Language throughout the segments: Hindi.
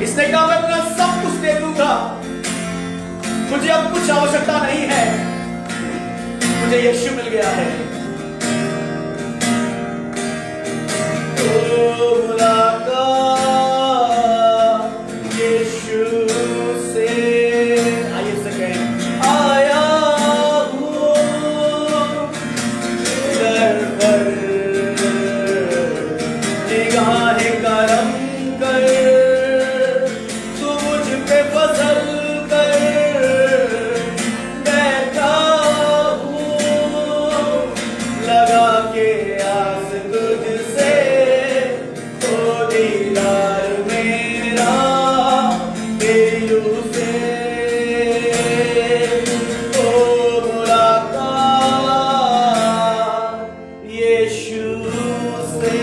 इसने कहा मैं अपना सब कुछ दे दूंगा, मुझे अब कुछ आवश्यकता नहीं है, मुझे यीशु मिल गया है। ओ मुलाकात यीशु से, आइए से कहें, आया हूँ दर पर, निगाहें करम कर, तू मुझ पे फजल कर, बैठा हूँ लगा के आस तुझसे, ओ दीदार मेरा दिल से, ओ मुलाकात यीशु से।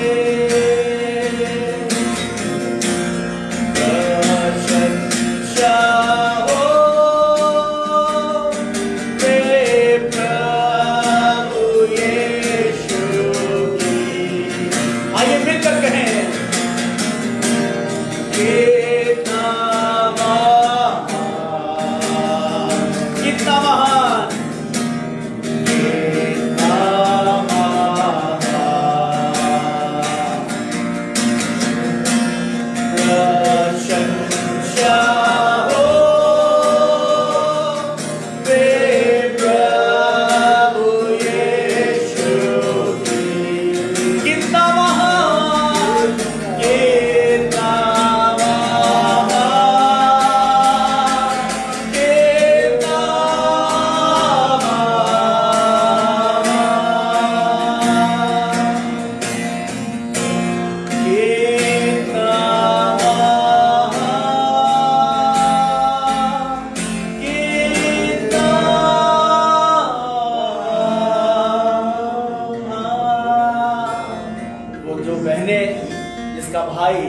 जिसका भाई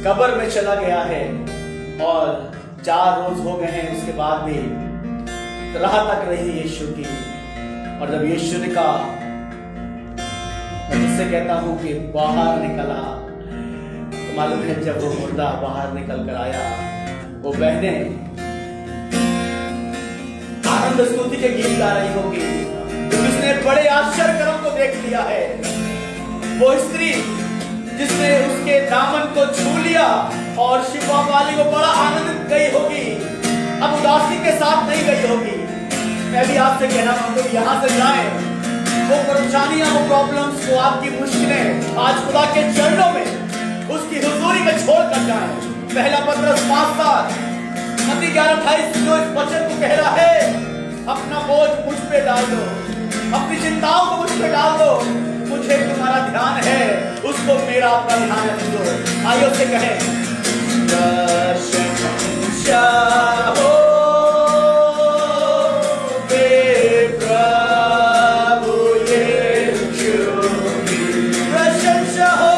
कब्र में चला गया है और 4 रोज हो गए हैं, उसके बाद भी राह तक रही यीशु की। और जब यीशु ने कहा, मैं जिससे कहता हूं कि बाहर निकला, तो मालूम है जब वो मुर्दा बाहर निकल कर आया, वो बहनें आनंद स्तुति के गीत गा रही होगी, क्योंकि उसने बड़े आश्चर्य कर्म को देख लिया है। वो स्त्री जिसने उसके दामन को छू लिया और शिफा वाली को बड़ा आनंदित गई होगी, अब उदासी के साथ नहीं गई होगी। मैं भी आपसे कहना चाहता हूं, यहाँ से जाएं, वो परेशानियां, वो प्रॉब्लम्स, वो आपकी मुश्किलें आज खुदा के चरणों में उसकी हुजूरी में छोड़ कर जाएं। पहला पत्रस 5:7 मत्ती 11:28 जो इस वचन को कह रहा है, अपना बोझ मुझ पे डाल दो, अपनी चिंताओं को मुझ पे डाल दो, मुझे तुम्हारा ध्यान है, उसको मेरा अपना ध्यान है। दो आइए उससे कहें, प्रशंसा हो मेरे प्रभु यीशु की, प्रशंसा हो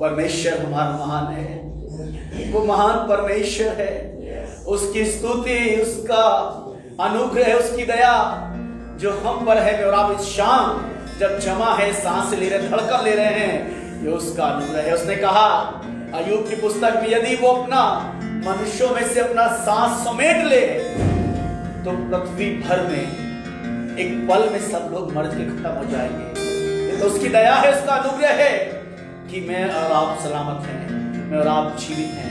परमेश्वर हमारा महान है, वो महान परमेश्वर है। उसकी स्तुति, उसका अनुग्रह, उसकी दया जो हम पर है। और आप इस शाम जब जमा है, सांस ले रहे, धड़कन ले रहे हैं, ये उसका अनुग्रह है। उसने कहा अय्यूब की पुस्तक में, यदि वो अपना मनुष्यों में से अपना सांस समेट ले तो पृथ्वी भर में एक पल में सब लोग मर के खत्म हो जाएंगे। ये तो उसकी दया है, उसका अनुग्रह है कि मैं और आप सलामत हैं, मैं और आप जीवित हैं।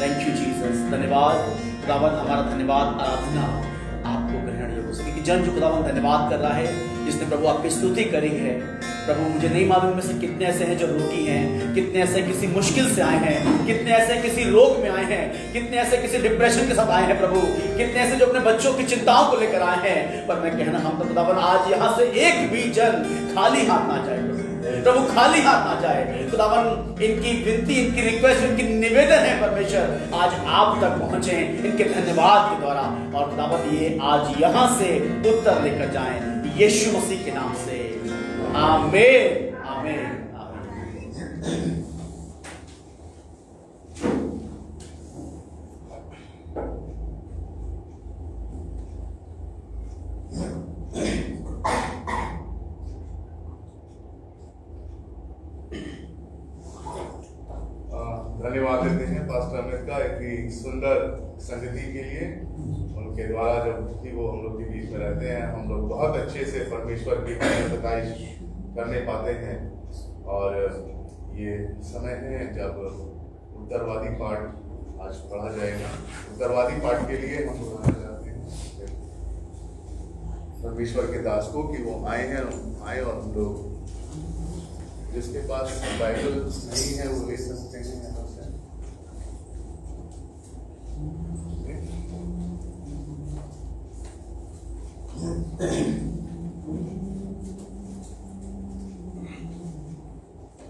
Thank you Jesus. धन्यवाद खुदावंद, हमारा धन्यवाद, आराधना आपको ग्रहण योग्य हो सके कि जन जो खुदावंद धन्यवाद कर रहा है, जिसने प्रभु आपकी स्तुति करी है। प्रभु मुझे नहीं मालूम में से कितने ऐसे हैं जो रोगी हैं, कितने ऐसे किसी मुश्किल से आए हैं, कितने ऐसे किसी रोग में आए हैं, कितने ऐसे किसी डिप्रेशन के साथ आए हैं प्रभु, कितने ऐसे जो अपने बच्चों की चिंताओं को लेकर आए हैं। पर मैं कहना हम तो खुदावन आज यहाँ से एक भी जन खाली हाथ ना जाए प्रभु, खाली हाथ ना जाए खुदावन। इनकी विनती, इनकी रिक्वेस्ट, इनकी निवेदन है परमेश्वर आज आप तक पहुंचे इनके धन्यवाद के द्वारा, और खुदावन ये आज यहाँ से उत्तर लेकर जाएं यीशु मसीह के नाम से, आमीन आमीन आमीन। धन्यवाद देते हैं पास्टर अमित का इतनी सुंदर संगति के लिए। उनके द्वारा जब भी वो हम लोग के बीच में रहते हैं, हम लोग बहुत अच्छे से परमेश्वर की सताइश करने पाते हैं। और ये समय है जब उत्तरवादी पाठ आज पढ़ा जाएगा। उत्तरवादी पाठ के लिए हम बुलाना चाहते हैं परमेश्वर के दास को कि वो आए और हम लोग जिसके पास बाइबल नहीं है वो ले सकते हैं यहाँ से।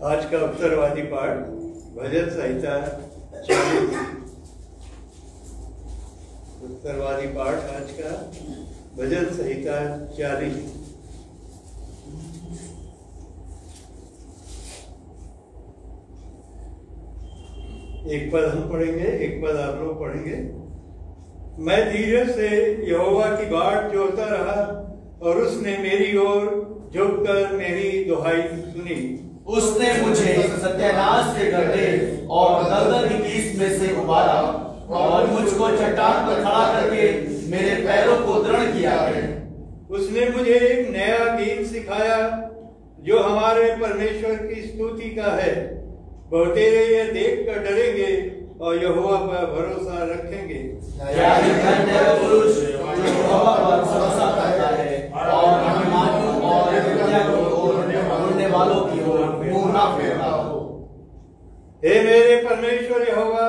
आज का उत्तरवादी पाठ भजन संहिता 40। उत्तरवादी पाठ आज का भजन संहिता 40। एक पद हम पढ़ेंगे, एक पद आप लोग पढ़ेंगे। मैं धीरज से यहोवा की बाट जोहता रहा और उसने मेरी ओर झुककर मेरी दुहाई सुनी। उसने मुझे सत्यानाश के गड्ढे और दलदल की कीस में से उबारा और मुझको चट्टान पर खड़ा करके मेरे पैरों को दृढ़ किया है। उसने मुझे एक नया गीत सिखाया जो हमारे परमेश्वर की स्तुति का है। बहुतेरे यह देख कर डरेंगे और यहोवा पर भरोसा रखेंगे। पुरुष जो यहोवा पर भरोसा करता है और अभिमानियों और हत्या की ओर मुड़ने वालों की ओर मुंह ना फेरता हो। हे मेरे परमेश्वर यहोवा,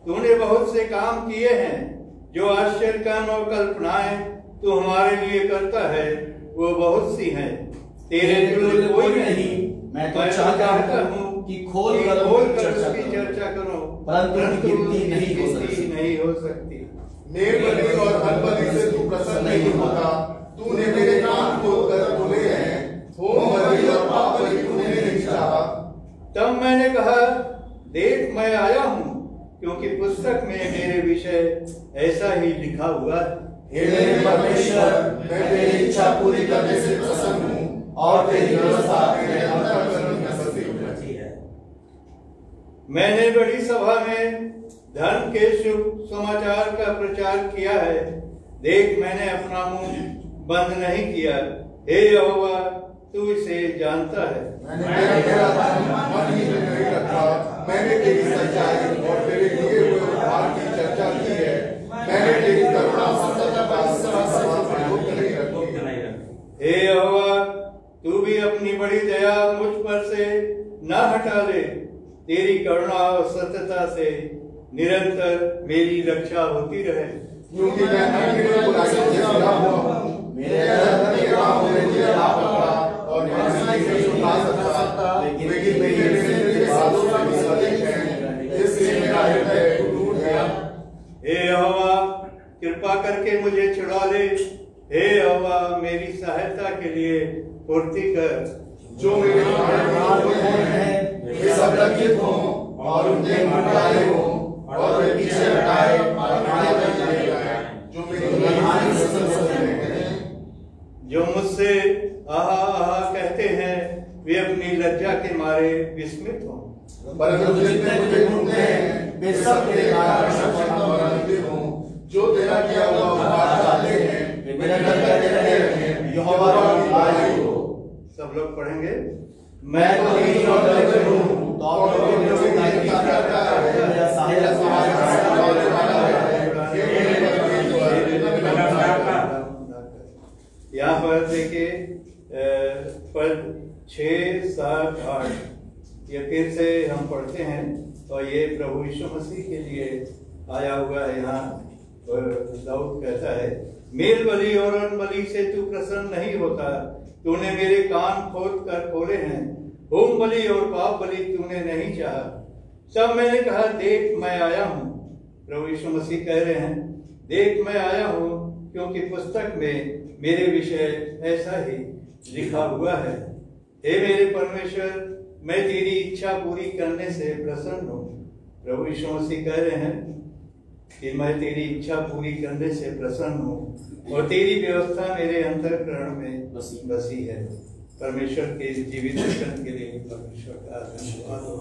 तूने बहुत से काम किए हैं। जो आश्चर्य काम और कल्पनाएं तू हमारे लिए करता है वो बहुत सी हैं। तेरे तुल्य कोई नहीं। मैं तो चाहता हूँ कि खोल कर उसकी चर्चा करो, परंतु गिनती नहीं हो सकती। निर्बली और हलबली से तू प्रसन्न नहीं होता। तूने मेरे कान खोल कर बोले हैं, होम बलि और पाप बलि तूने नहीं चाहा। तब मैंने कहा, देख मैं आया हूँ, क्योंकि पुस्तक में मेरे विषय ऐसा ही लिखा हुआ है। हे मेरे परमेश्वर, मैं तेरी इच्छा पूरी करने से प्रसन्न हूँ और तेरी व्यवस्था मेरे अंतःकरण में बसी हुई है। मैंने बड़ी सभा में धर्म के शुभ समाचार का प्रचार किया है। देख मैंने अपना मुंह बंद नहीं किया। हे यहोवा, तू इसे जानता है। मैंने तेरी सच्चाई और तेरे दिए हुए उद्धार की चर्चा की है। मैंने तेरी करुणा सत्यता का सभा में गुप्त नहीं रखी। हे यहोवा, तू भी अपनी बड़ी दया मुझ पर से न हटा ले। तेरी करुणा और सत्यता से निरंतर मेरी रक्षा होती रहे। क्योंकि मैं अंधेरे बुराई से घिरा हुआ हूँ। मेरे अंदर के राह में मुझे आ पकड़ा और मैं नहीं छुपा सकता। लेकिन मेरे बालों का भी सदैव है, इसलिए मेरा हृदय टूट गया। हे यहोवा, कृपा करके मुझे छुड़ा ले। हे यहोवा, मेरी सहायता के लिए फुर्ती कर। जो मेरे प्राण हैं वे सब लज्जित हों और उनके मुंह काले हों और वे पीछे हटाए और खाने पर चले जाएं। जो मेरी हानि से संसर्ग करें। जो मुझसे आहा आहा कहते हैं वे अपनी लज्जा के मारे विस्मित हों। परंतु जितने मुझे ढूंढते हैं वे सब तेरे कारण प्रसन्न और आनंदित हों। जो तेरा किया हुआ उपकार चाहते हैं वे निरंतर करते रहें। यहोवा की बड़ाई हो। सब लोग पढ़ेंगे। मैं तो तेरी ओर लगे हूँ, तो आप लोगों ने मुझे तारीफ करता है। मेरा सहायक यहाँ पर देखिए पद 6 प्रभु यीशु मसीह के लिए आया हुआ है यहाँ। और दाऊद कहता है, मेल बलि और अन्न बलि से तू प्रसन्न नहीं होता, तूने मेरे कान खोद कर खोले हैं, होम बलि और पाप बलि तूने नहीं चाहा। तब मैंने कहा, देख मैं आया हूँ। प्रभु यीशु मसीह कह रहे हैं, देख मैं आया हूँ, क्योंकि पुस्तक में मेरे विषय ऐसा ही लिखा हुआ है। हे मेरे परमेश्वर, मैं तेरी इच्छा पूरी करने से प्रसन्न हूँ। प्रभु यीशु मसीह कह रहे हैं कि मैं तेरी इच्छा पूरी करने से प्रसन्न हूँ और तेरी व्यवस्था मेरे अंतःकरण में बसी है। परमेश्वर के जीवित वचन के लिए परमेश्वर का धन्यवाद हो।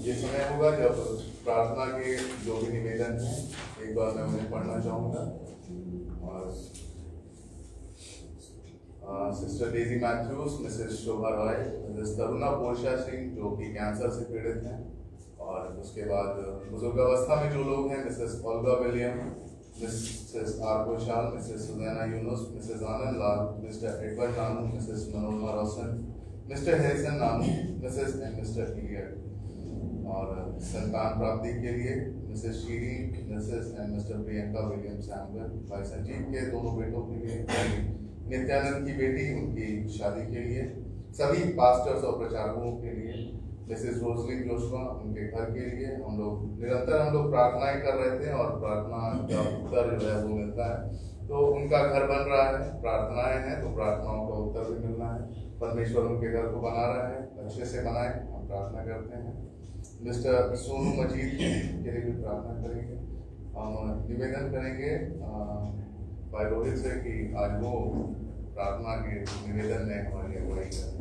ये समय होगा जब प्रार्थना के जो भी निवेदन है एक बार मैं उन्हें पढ़ना चाहूँगा। और सिस्टर डेजी मैथ्यूज, मिसेस शोभा रॉय, मिसेस तरुणा पोर्शा सिंह जो कि कैंसर से पीड़ित हैं, और उसके बाद बुजुर्गावस्था में जो लोग हैं, Mrs Olga William, Mrs R Ghoshal, Mrs Sunaina Yunus, Mrs Anand Lal, mister Edward Nanu, Mrs Manorama Roshan, mister Harrison Nanu, Mrs and mister Elliot. और संतान प्राप्ति के लिए Mrs Shiri, Mrs and mister Priyanka William Samuel, भाई संजीव के दोनों बेटों के लिए, नित्यानंद की बेटी उनकी शादी के लिए, सभी पास्टर्स और प्रचारकों के लिए, मिसेस रोजलिन जोशुआ उनके घर के लिए। हम लोग प्रार्थनाएं कर रहे थे और प्रार्थना का उत्तर जो है वो मिलता है। तो उनका घर बन रहा है, प्रार्थनाएं हैं तो प्रार्थनाओं का उत्तर भी मिलना है। परमेश्वर उनके घर को बना रहा है, अच्छे से बनाए, हम प्रार्थना करते हैं। मिस्टर सोनू मजीद के लिए भी प्रार्थना करेंगे। हम निवेदन करेंगे भाई रोहित से कि आज वो प्रार्थना के निवेदन में हमारी अगुवाई करें।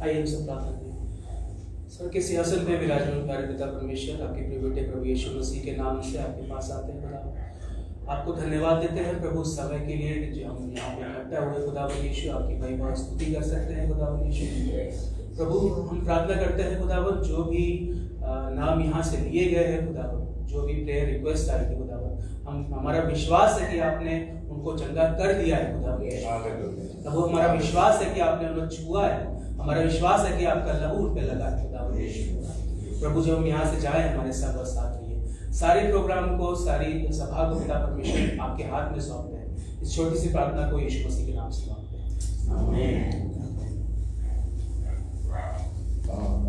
आइए हम सब प्रार्थना करें। सर के सियासत में विराजमान प्यारे पिता परमेश्वर, आपके प्रिय बेटे प्रभु यीशु मसीह के नाम से आपके पास आते हैं खुदा। आपको धन्यवाद देते हैं प्रभु उस समय के लिए कि जो हम यहाँ पे इकट्ठा हुए खुदा यीशु, आपकी महिमा स्तुति कर सकते हैं खुदा यीशु। प्रभु हम प्रार्थना करते हैं खुदावन, जो भी नाम यहाँ से लिए गए हैं खुदावन, जो भी प्रेयर रिक्वेस्ट आई थी खुदावन, हमारा विश्वास है कि आपने उनको चंगा कर दिया है खुदावन। प्रभु हमारा विश्वास है कि आपने उन्हें छुआ है, हमारा विश्वास है कि आपका लहू उन पे लगा है खुदावन यीशु। प्रभु जब हम यहाँ से जाए हमारे सब साथ रहिए। सारे प्रोग्राम को, सारी सभा को पिता परमेश्वर आपके हाथ में सौंपते हैं। इस छोटी सी प्रार्थना को यीशु मसीह के नाम से मांगते हैं, आमीन।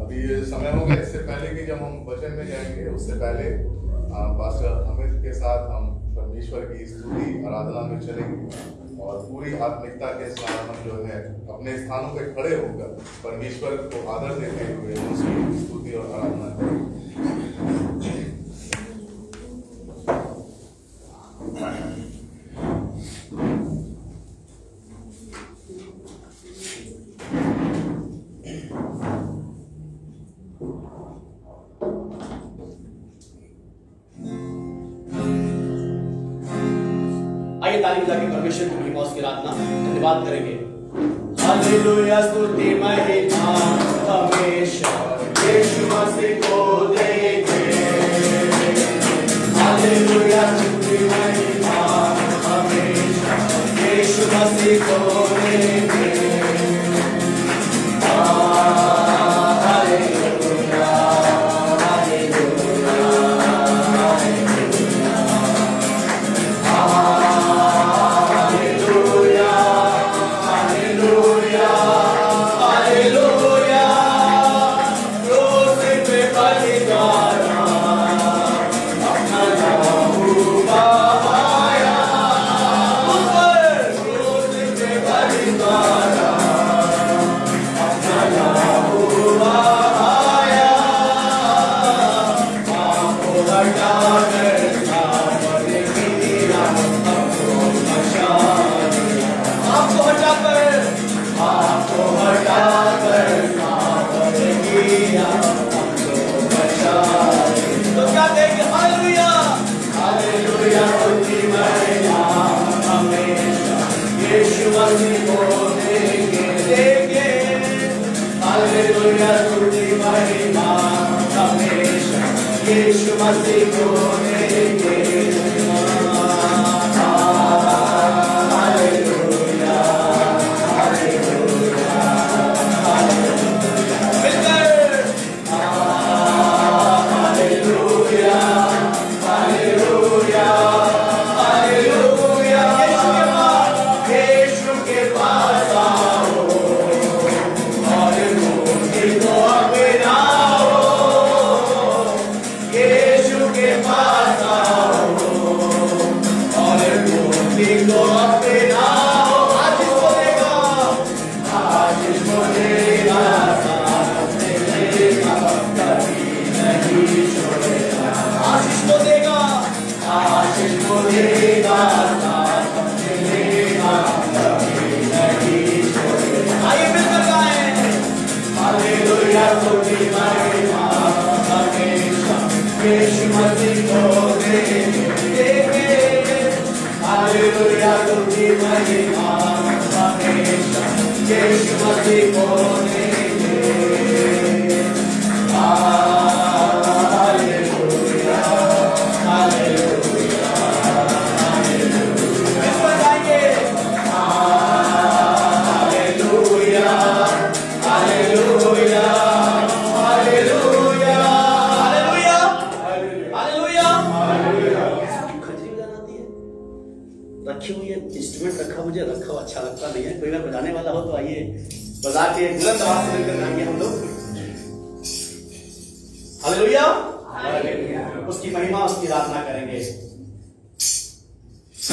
अभी ये समय होगा, इससे पहले कि जब हम वचन में जाएंगे उससे पहले पास्टर अमित के साथ हम परमेश्वर की स्तुति आराधना में चलेंगे और पूरी आत्मिकता के साथ हम जो है अपने स्थानों पे खड़े होकर परमेश्वर को आदर देते हुए उसकी स्तुति और आराधना करेंगे। आइए ताली बजा के परमेश्वर की महिमा की आराधना धन्यवाद करेंगे। हालेलुया, स्तुति महिमा हमेशा यीशु मसीह को देंगे। हालेलुया, स्तुति महिमा हमेशा यीशु मसीह को देंगे। मसीह को देंगे। हालेलुया, हालेलुया, मिलकर हालेलुया, हालेलुया, हालेलुया। यीशु के पास आओ और मुक्ति को अपनाओ। यीशु के पास आओ और मुक्ति को अपनाओ। आज इसको देगा, आज इसको देगा, साथ देगा, कभी नहीं छोड़ेगा। आशीष को देगा, आशीष को देगा, साथ देगा, कभी नहीं छोड़ेगा। आइए मिलकर गाएं, हालेलुया तुझी महिमा हमेशा यीशु मसीह को देंगे। हालेलुया तुझी महिमा हमेशा यीशु मसीह को देंगे। Hallelujah, hallelujah, hallelujah. इस पर गाएंगे, hallelujah, hallelujah, hallelujah, hallelujah, hallelujah. खजरी बजाना आती है? रखी हुई है, इंस्ट्रूमेंट रखा, मुझे रखा हुआ अच्छा लगता नहीं है। कोई अगर बजाने वाला हो तो आइए बजा के बुलंद आवाज से मिलकर गाएंगे हम लोग। हालेलुया, उसकी महिमा, उसकी आराधना करेंगे।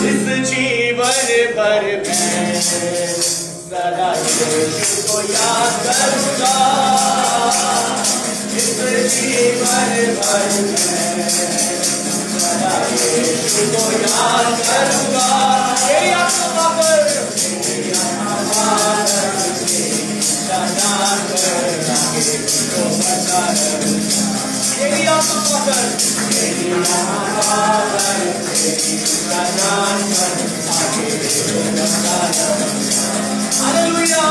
इस जीवन भर मैं सदा यीशु को याद करूंगा। इस जीवन भर मैं सदा यीशु को याद करूंगा। मेरी आत्मा पाकर, मेरी आत्मा पाकर, सदा करके तो बता रहूंगा। मेरी आत्मा पाकर, मेरी आत्मा पाकर, सदा कर आगे तो बता रहूंगा। हालेलुया,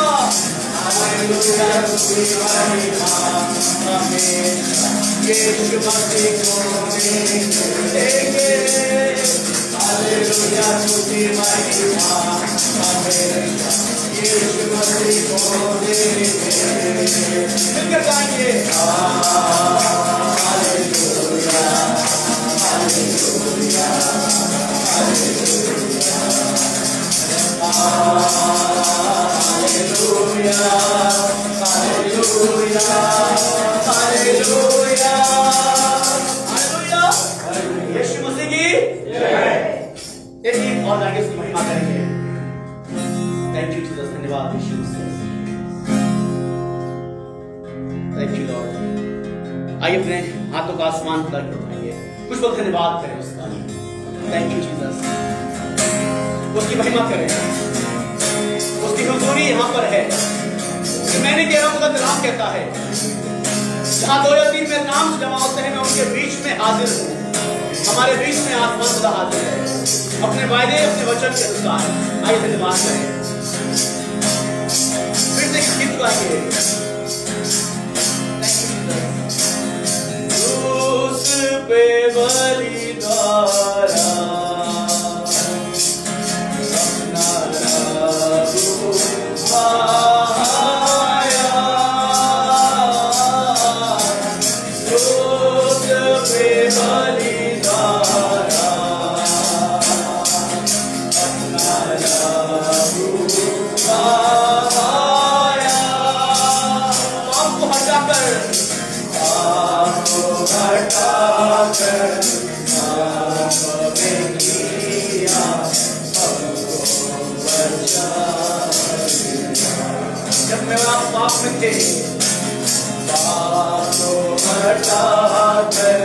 हालेलुया तुझी महिमा हमेशा यीशु मसीह को देंगे। हालेलुया तुझी महिमा हमेशा यीशु मसीह को देंगे। मिलकर गाएंगे, hallelujah, hallelujah, hallelujah, hallelujah, hallelujah, hallelujah, hallelujah. यीशु मसीह की जय। एक गीत और आगे उसकी महिमा करेंगे। थैंक यू जीसस, धन्यवाद यीशु मसीह। Thank you Lord. आइए अपने हाथों का आसमान तक उठाइए, कुछ लोग धन्यवाद करें उसका। थैंक यू जीसस, उसकी महिमा करें। उसकी हुजूरी यहाँ पर है कि मैंने कह रहा हूँ, नाम कहता है जहाँ 2 या 3 में नाम जमा होते हैं, मैं उनके बीच में हाजिर हूँ। हमारे बीच में आसमान खुदा हाजिर है, अपने वायदे, अपने वचन के अनुसार। आइए धन्यवाद करें। फिर से गीत गाएंगे। उस पे बलिदारा अपना प्रभु आया। उस पे बलिदारा अपना प्रभु आया। आपको हटाकर, आपको हटाकर आपने किया हमको बचा लिया। जब मैं आप पाप में थे, पाप को हटाकर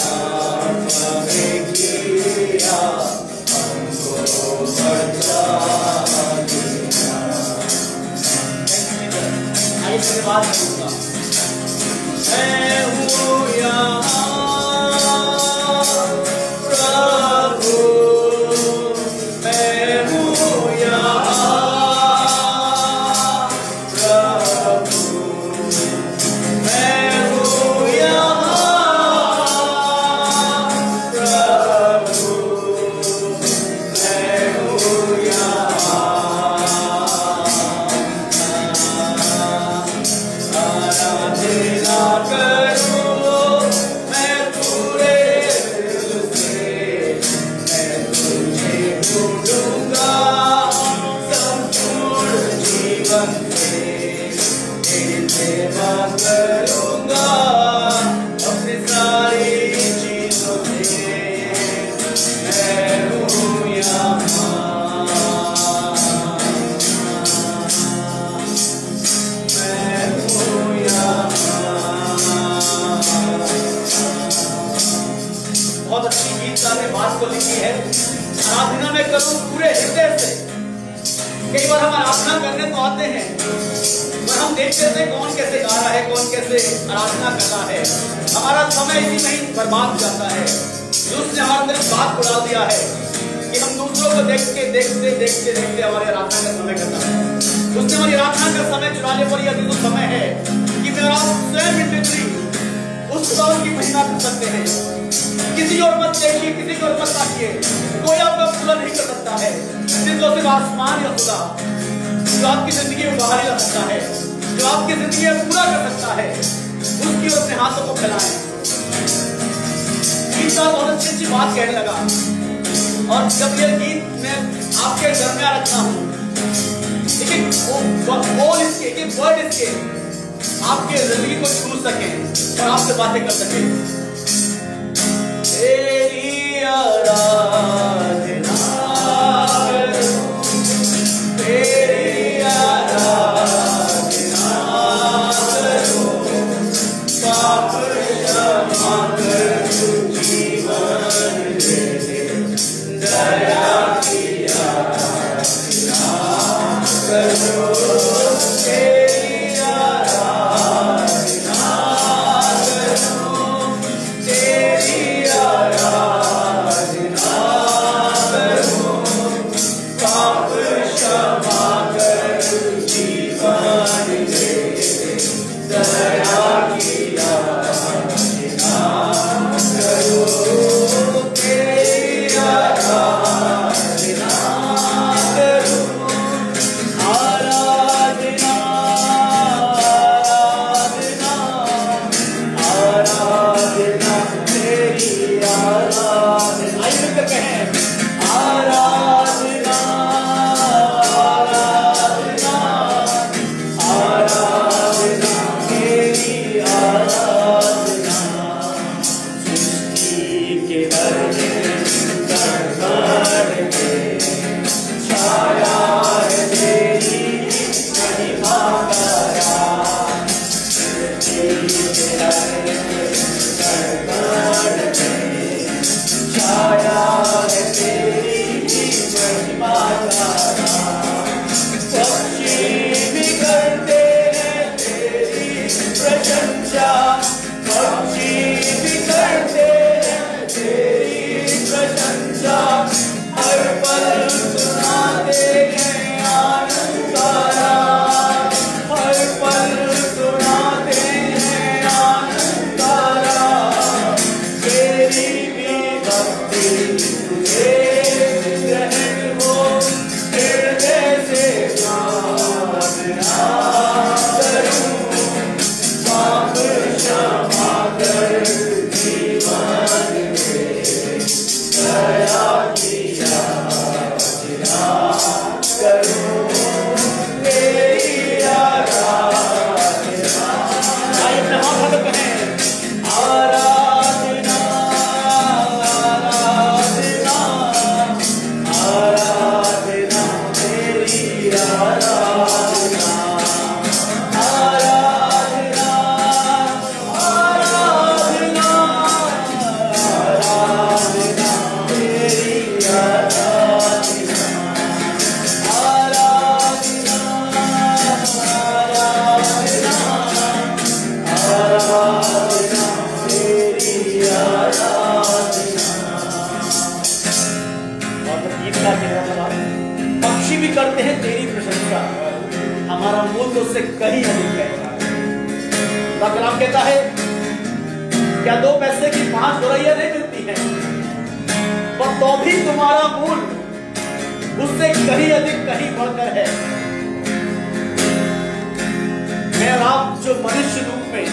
आपने किया हमको बचा लिया। आइए धन्यवाद करूंगा। मैं हूँ यहाँ प्रभु, मैं हूँ यहाँ प्रभु, मैं हूँ यहाँ करूं पूरे हृदय से। कई बार हम आराधना करने तो आते हैं पर हम देखते थे कौन कैसे गा रहा है, कौन कैसे आराधना कर रहा है। हमारा समय इसी में ही बर्बाद जाता है। उसने हमारे अंदर बात उड़ा दिया है कि हम दूसरों को देखते देखते हमारी आराधना का समय करना है। उसने हमारी आराधना का समय चुराने पर यह तो समय है कि मेरा स्वयं इंद्रिय उस खुदा की महिमा कर सकते हैं। किसी और मत देखिए, किसी और मत ताकिए, कोई आपका पूरा नहीं कर सकता है। सिर्फ आसमान या खुदा जो आपकी जिंदगी में बाहर ला सकता है, जो आपकी जिंदगी में पूरा कर सकता है, उसकी ओर अपने हाथों को फैलाएं। गीत का बहुत अच्छी बात कहने लगा और जब यह गीत मैं आपके दरमियान रखता हूँ, लेकिन बोल इसके वर्ड इसके आपके जिंदगी को छू सके और आपसे बातें कर सके। तेरी आराधना तेरी आराधना करूं, पाप क्षमा कर जीवन दे, दया की आराधना करूं। पक्षी भी करते हैं तेरी प्रशंसा, हमारा मूल तो उससे कहीं अधिक है। कलाम कहता है क्या 2 पैसे की 5 बुराइयां नहीं मिलती हैं, पर तो भी तुम्हारा मूल उससे कहीं अधिक कहीं बढ़कर है। मैं और आप जो मनुष्य रूप में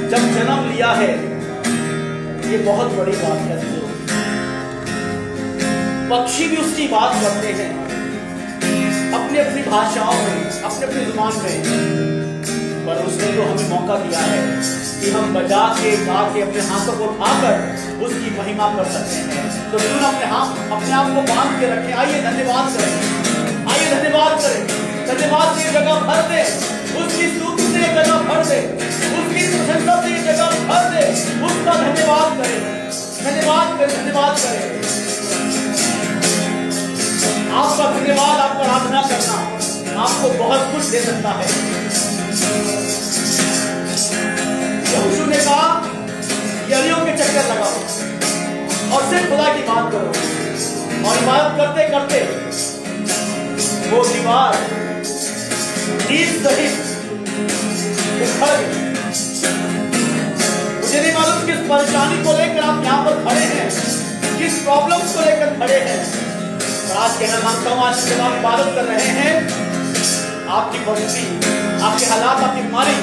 जब जन्म लिया है, ये बहुत बड़ी बात है। पक्षी भी उसकी बात करते हैं अपनी अपनी भाषाओं में, अपनी अपनी जुबान में, पर उसने तो हमें मौका दिया है कि हम बजा के गा के अपने हाथों को उठाकर उसकी महिमा कर सकते हैं। तो क्यों अपने आप को बांध के रखें। आइए धन्यवाद करें, आइए धन्यवाद करें। धन्यवाद से जगह भर दे, उसकी स्तुति से जगह भर दे, उसकी प्रशंसा से जगह भर दे, उसका धन्यवाद करें, धन्यवाद करें, धन्यवाद करें। बहुत कुछ दे सकता है। यहोशू ने कहा यरीहो के चक्कर लगाओ और सिर्फ खुदा की बात करो, और इबादत करते करते वो दीवार नींद सहित उखड़ गई। मुझे नहीं मालूम किस परेशानी को लेकर आप यहाँ पर खड़े हैं, किस प्रॉब्लम को लेकर खड़े हैं, पर आज कहना मांगता हूँ, आज जब आप इबादत कर रहे हैं, आपकी परिस्थिति, आपके हालात, आपकी बीमारी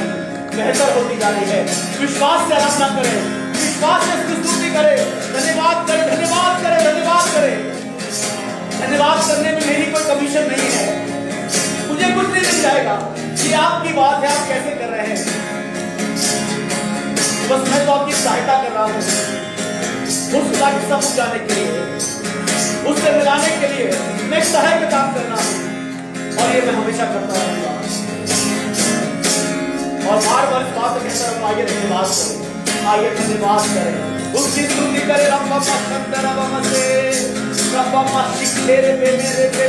बेहतर होती जा रही है। विश्वास से आराधना करें, विश्वास से स्तुति करें, धन्यवाद करें, धन्यवाद करें, धन्यवाद करें। धन्यवाद करने में मेरी कोई कमीशन नहीं है, मुझे कुछ नहीं मिल जाएगा, ये आपकी बात है, आप कैसे कर रहे हैं। बस मैं तो आपकी सहायता कर रहा हूँ उस खुदा के सब जाने के लिए, उससे मिलाने के लिए मैं सहायक का काम करना हूँ, और ये मैं हमेशा करता रहूंगा। और बार बार इस बात को कहता रहूंगा, आइए धन्यवाद करें, आइए धन्यवाद करें, उसकी स्तुति करें। रब्बा शंकर रब्बा से रब्बा शिखेरे पे मेरे पे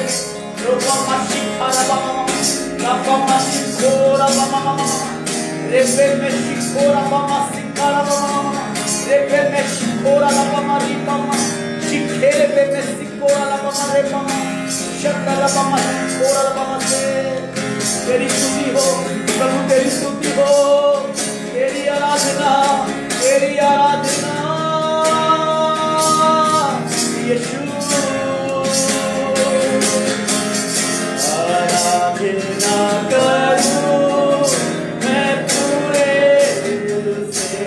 रब्बा शिखा रब्बा शिखो रब्बा रेपे में शिखो रब्बा शिखा रब्बा रेपे में शिखो रब्बा रिपमा शिखेरे पे में शिखो रब्बा रेपमा शंकर रब्बा शिखो रब्बा से तेरी स्तुति हो प्रभु, तेरी स्तुति हो, तेरी आराधना, तेरी आराधना यीशु, आराधना करूं मैं पूरे दिल से,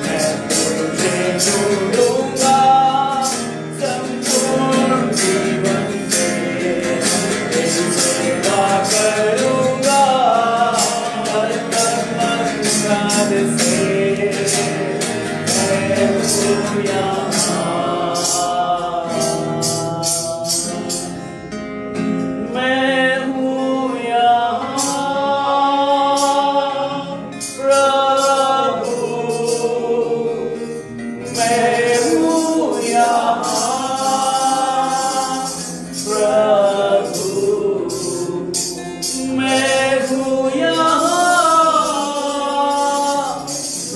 मैं तुझे ढूंढूंगा संपूर्ण जीवन से, तेरी सेवा करूंगा हर तन से, मैं हूँ यहाँ, मैं हूँ यहाँ प्रभु, मैं हूँ यहाँ प्रभु, मैं हूँ यहाँ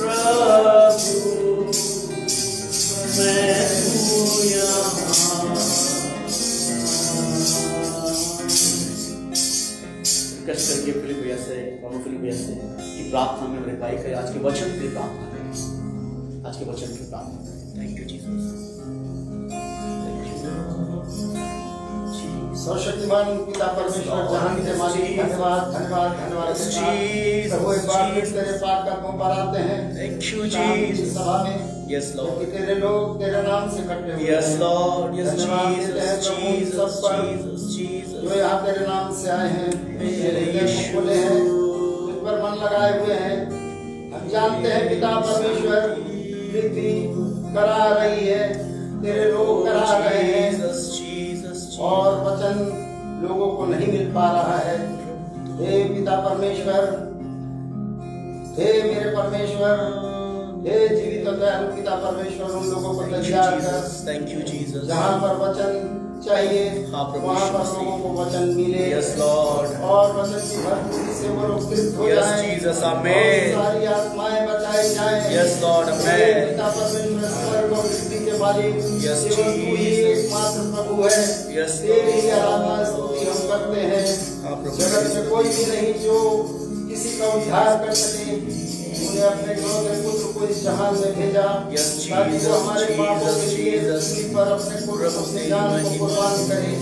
प्रभु, मैं हूँ यहाँ। कष्ट करके फिलिपिया से की प्रार्थना में मेरे भाई का आज के वचन की प्रार्थना करें, आज के वचन की प्रार्थना। थैंक यू जीसस, सर्वशक्तिमान पिता परमेश्वर जहान के मालिक, धन्यवाद धन्यवाद धन्यवाद प्रभु, एक बार फिर तेरे पाक कदमों पर आते हैं। थैंक यू जीसस, सभा में यस लॉर्ड, कि तेरे लोग तेरे नाम से इकट्ठे हुए, yes Lord, yes Jesus, Jesus Jesus, जो यहाँ तेरे नाम से आए हैं, तेरे बोले हैं, तुझ पर मन लगाए हुए हैं। हम जानते हैं पिता परमेश्वर प्रीति करा रही है, तेरे लोग करा रहे हैं, और वचन लोगों को नहीं मिल पा रहा है। हे पिता परमेश्वर, हे मेरे परमेश्वर, हे जीवित दयालु पिता परमेश्वर, उन लोगों को तैयार कर, थैंक यू जीसस, जहाँ पर वचन चाहिए वहाँ पर लोगों को वचन मिले, यस लॉर्ड, और वचन की भरपूरी से वो लोग तृप्त हो यस जाएं, जीसस, आमेन, सारी आत्माएं बचाई जाएं, यस लॉर्ड, आमेन। पिता परमेश्वर स्वर्ग और पृथ्वी के मालिक, यस केवल तू ही एकमात्र प्रभु है, यस तेरी आराधना स्तुति हम करते हैं। जगत में कोई भी नहीं जो किसी का उद्धार कर सके, उन्हें अपने इकलौते पुत्र को इस जहान में भेजा, ताकि वो हमारे पापों के लिए पृथ्वी पर अपने पुत्र अपने जान को कुर्बान करे,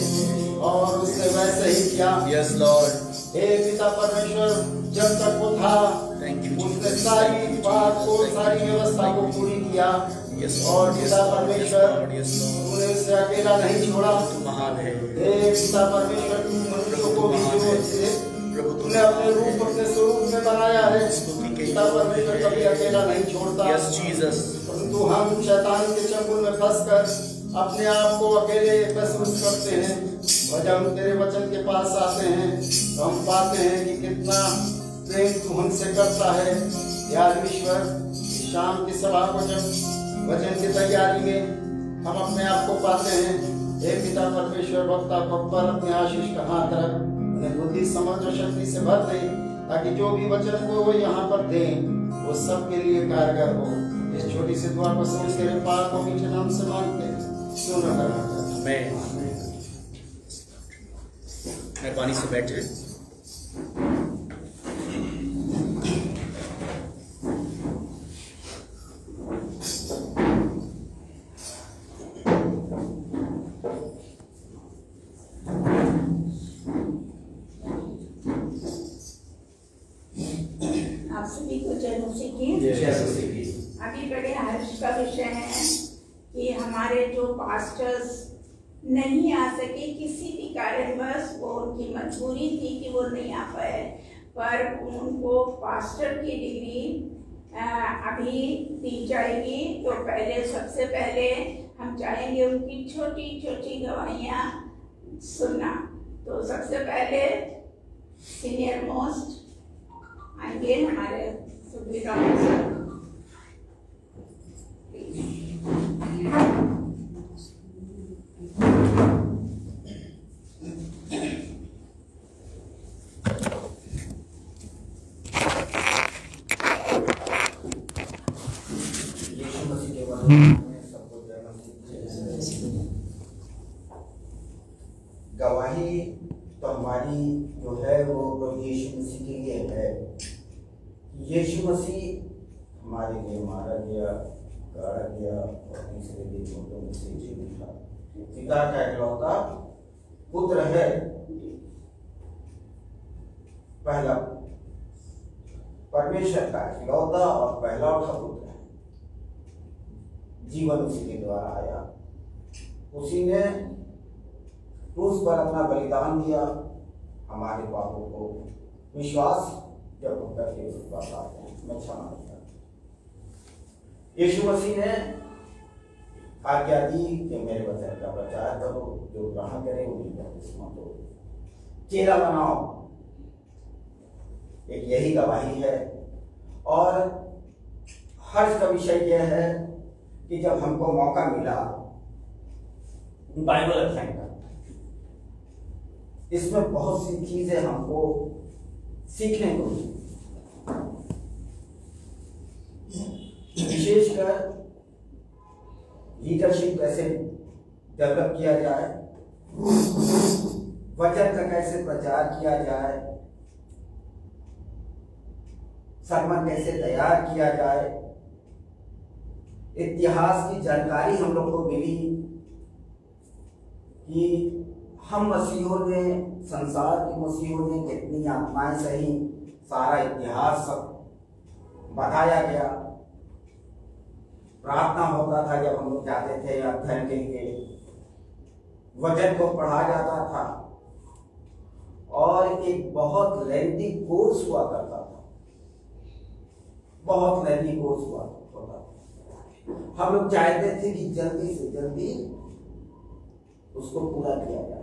और उसने वैसे ही किया। यस लॉर्ड, हे पिता परमेश्वर, जब तक वो था उसने सारी बात को, सारी व्यवस्था को पूरी किया, और पिता परमेश्वर तूने उसे अकेला नहीं छोड़ा, महान है। हे पिता परमेश्वर, तू मनुष्यों को भी जो तूने अपने रूप अपने स्वरूप में बनाया है, पिता परमेश्वर कभी अकेला नहीं छोड़ता। यस जीसस, परंतु हम शैतान के चंगुल में फंसकर अपने आप को अकेले महसूस करते हैं, और जब हम तेरे वचन के पास आते हैं तो हम पाते हैं कि कितना प्रेम तू हमसे करता है। यार ईश्वर, शाम की सभा को जब वचन की तैयारी में हम अपने आप को पाते हैं, हे पिता परमेश्वर, वक्ता को पर अपने आशीष का हाथ रख, उन्हें बुद्धि समझ और शक्ति से भर दे, ताकि जो भी वचन को वो यहाँ पर दें वो सबके लिए कारगर हो। इस छोटी सी दुआ को समझ तेरे पाक और मीठे नाम से मांगते हैं, क्यों न करना। मेहरबानी से बैठ जाए। आप सभी को जय मसीह की। अभी बड़े हर्ष का विषय है कि हमारे जो पास्टर्स नहीं आ सके, किसी भी कारणवश, वो उनकी मजबूरी थी कि वो नहीं आ पाए, पर उनको पास्टर की डिग्री अभी दी जाएगी। तो पहले सबसे पहले हम चाहेंगे उनकी छोटी छोटी गवाहियाँ सुनना। तो सबसे पहले सीनियर मोस्ट आएंगे हमारे सुधीर सर। गवाही तो हमारी जो है वो प्रभु यीशु मसीह के लिए है। यीशु मसीह हमारे लिए मारा गया, गाड़ा गया और तीसरे दिन मुर्दों में से जी उठा। पिता का इकलौता पुत्र है, पहला परमेश्वर का इकलौता और पहला उठा पुत्र है। जीवन उसी के द्वारा आया, उसी ने क्रूस पर अपना बलिदान दिया हमारे पापों को। विश्वास जब हम करके उस पास आते हैं, मैं क्षमा करता हूं। यीशु मसीह ने आज्ञा दी कि मेरे वचन का प्रचार करो, जो ग्रहण करे उन्हीं बपतिस्मा दो, चेला बनाओ। एक यही गवाही है। और हर्ष का विषय यह है कि जब हमको मौका मिला बाइबल अध्ययन का, इसमें बहुत सी चीजें हमको सीखने को मिली। विशेषकर लीडरशिप कैसे डेवलप किया जाए, वचन का कैसे प्रचार किया जाए, सरमन कैसे तैयार किया जाए, इतिहास की जानकारी हम लोग को मिली कि हम मसीहों ने, संसार के मसीहों ने कितनी आत्माएं सही, सारा इतिहास सब बताया गया। प्रार्थना होता था जब हम लोग जाते थे अध्ययन के लिए, वचन को पढ़ा जाता था और एक बहुत लेंथी कोर्स हुआ करता था, बहुत लेंथी कोर्स हुआ होता था। हम लोग चाहते थे कि जल्दी से जल्दी उसको पूरा किया जाए।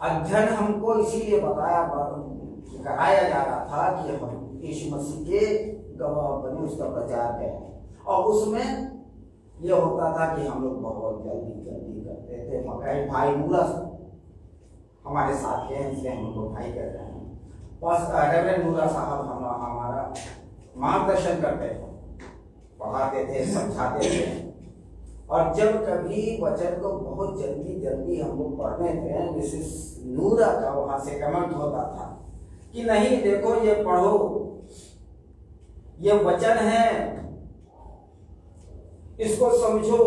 अध्ययन हमको इसीलिए कराया जा रहा था कि हम यीशु मसीह के गवाह बने, उसका प्रचार करें। और उसमें यह होता था कि हम लोग बहुत जल्दी करते थे। भाई नूरा हमारे साथ हैं, इसलिए हम लोग भाई कर रहे हैं। बस रेवरेंड नूरा साहब हमारा मार्गदर्शन करते थे, पढ़ाते थे, समझाते थे। और जब कभी वचन को बहुत जल्दी हम लोग पढ़ने थे, मिसेस नूरा का वहां से कमेंट होता था कि नहीं देखो, ये पढ़ो, ये वचन है, इसको समझो।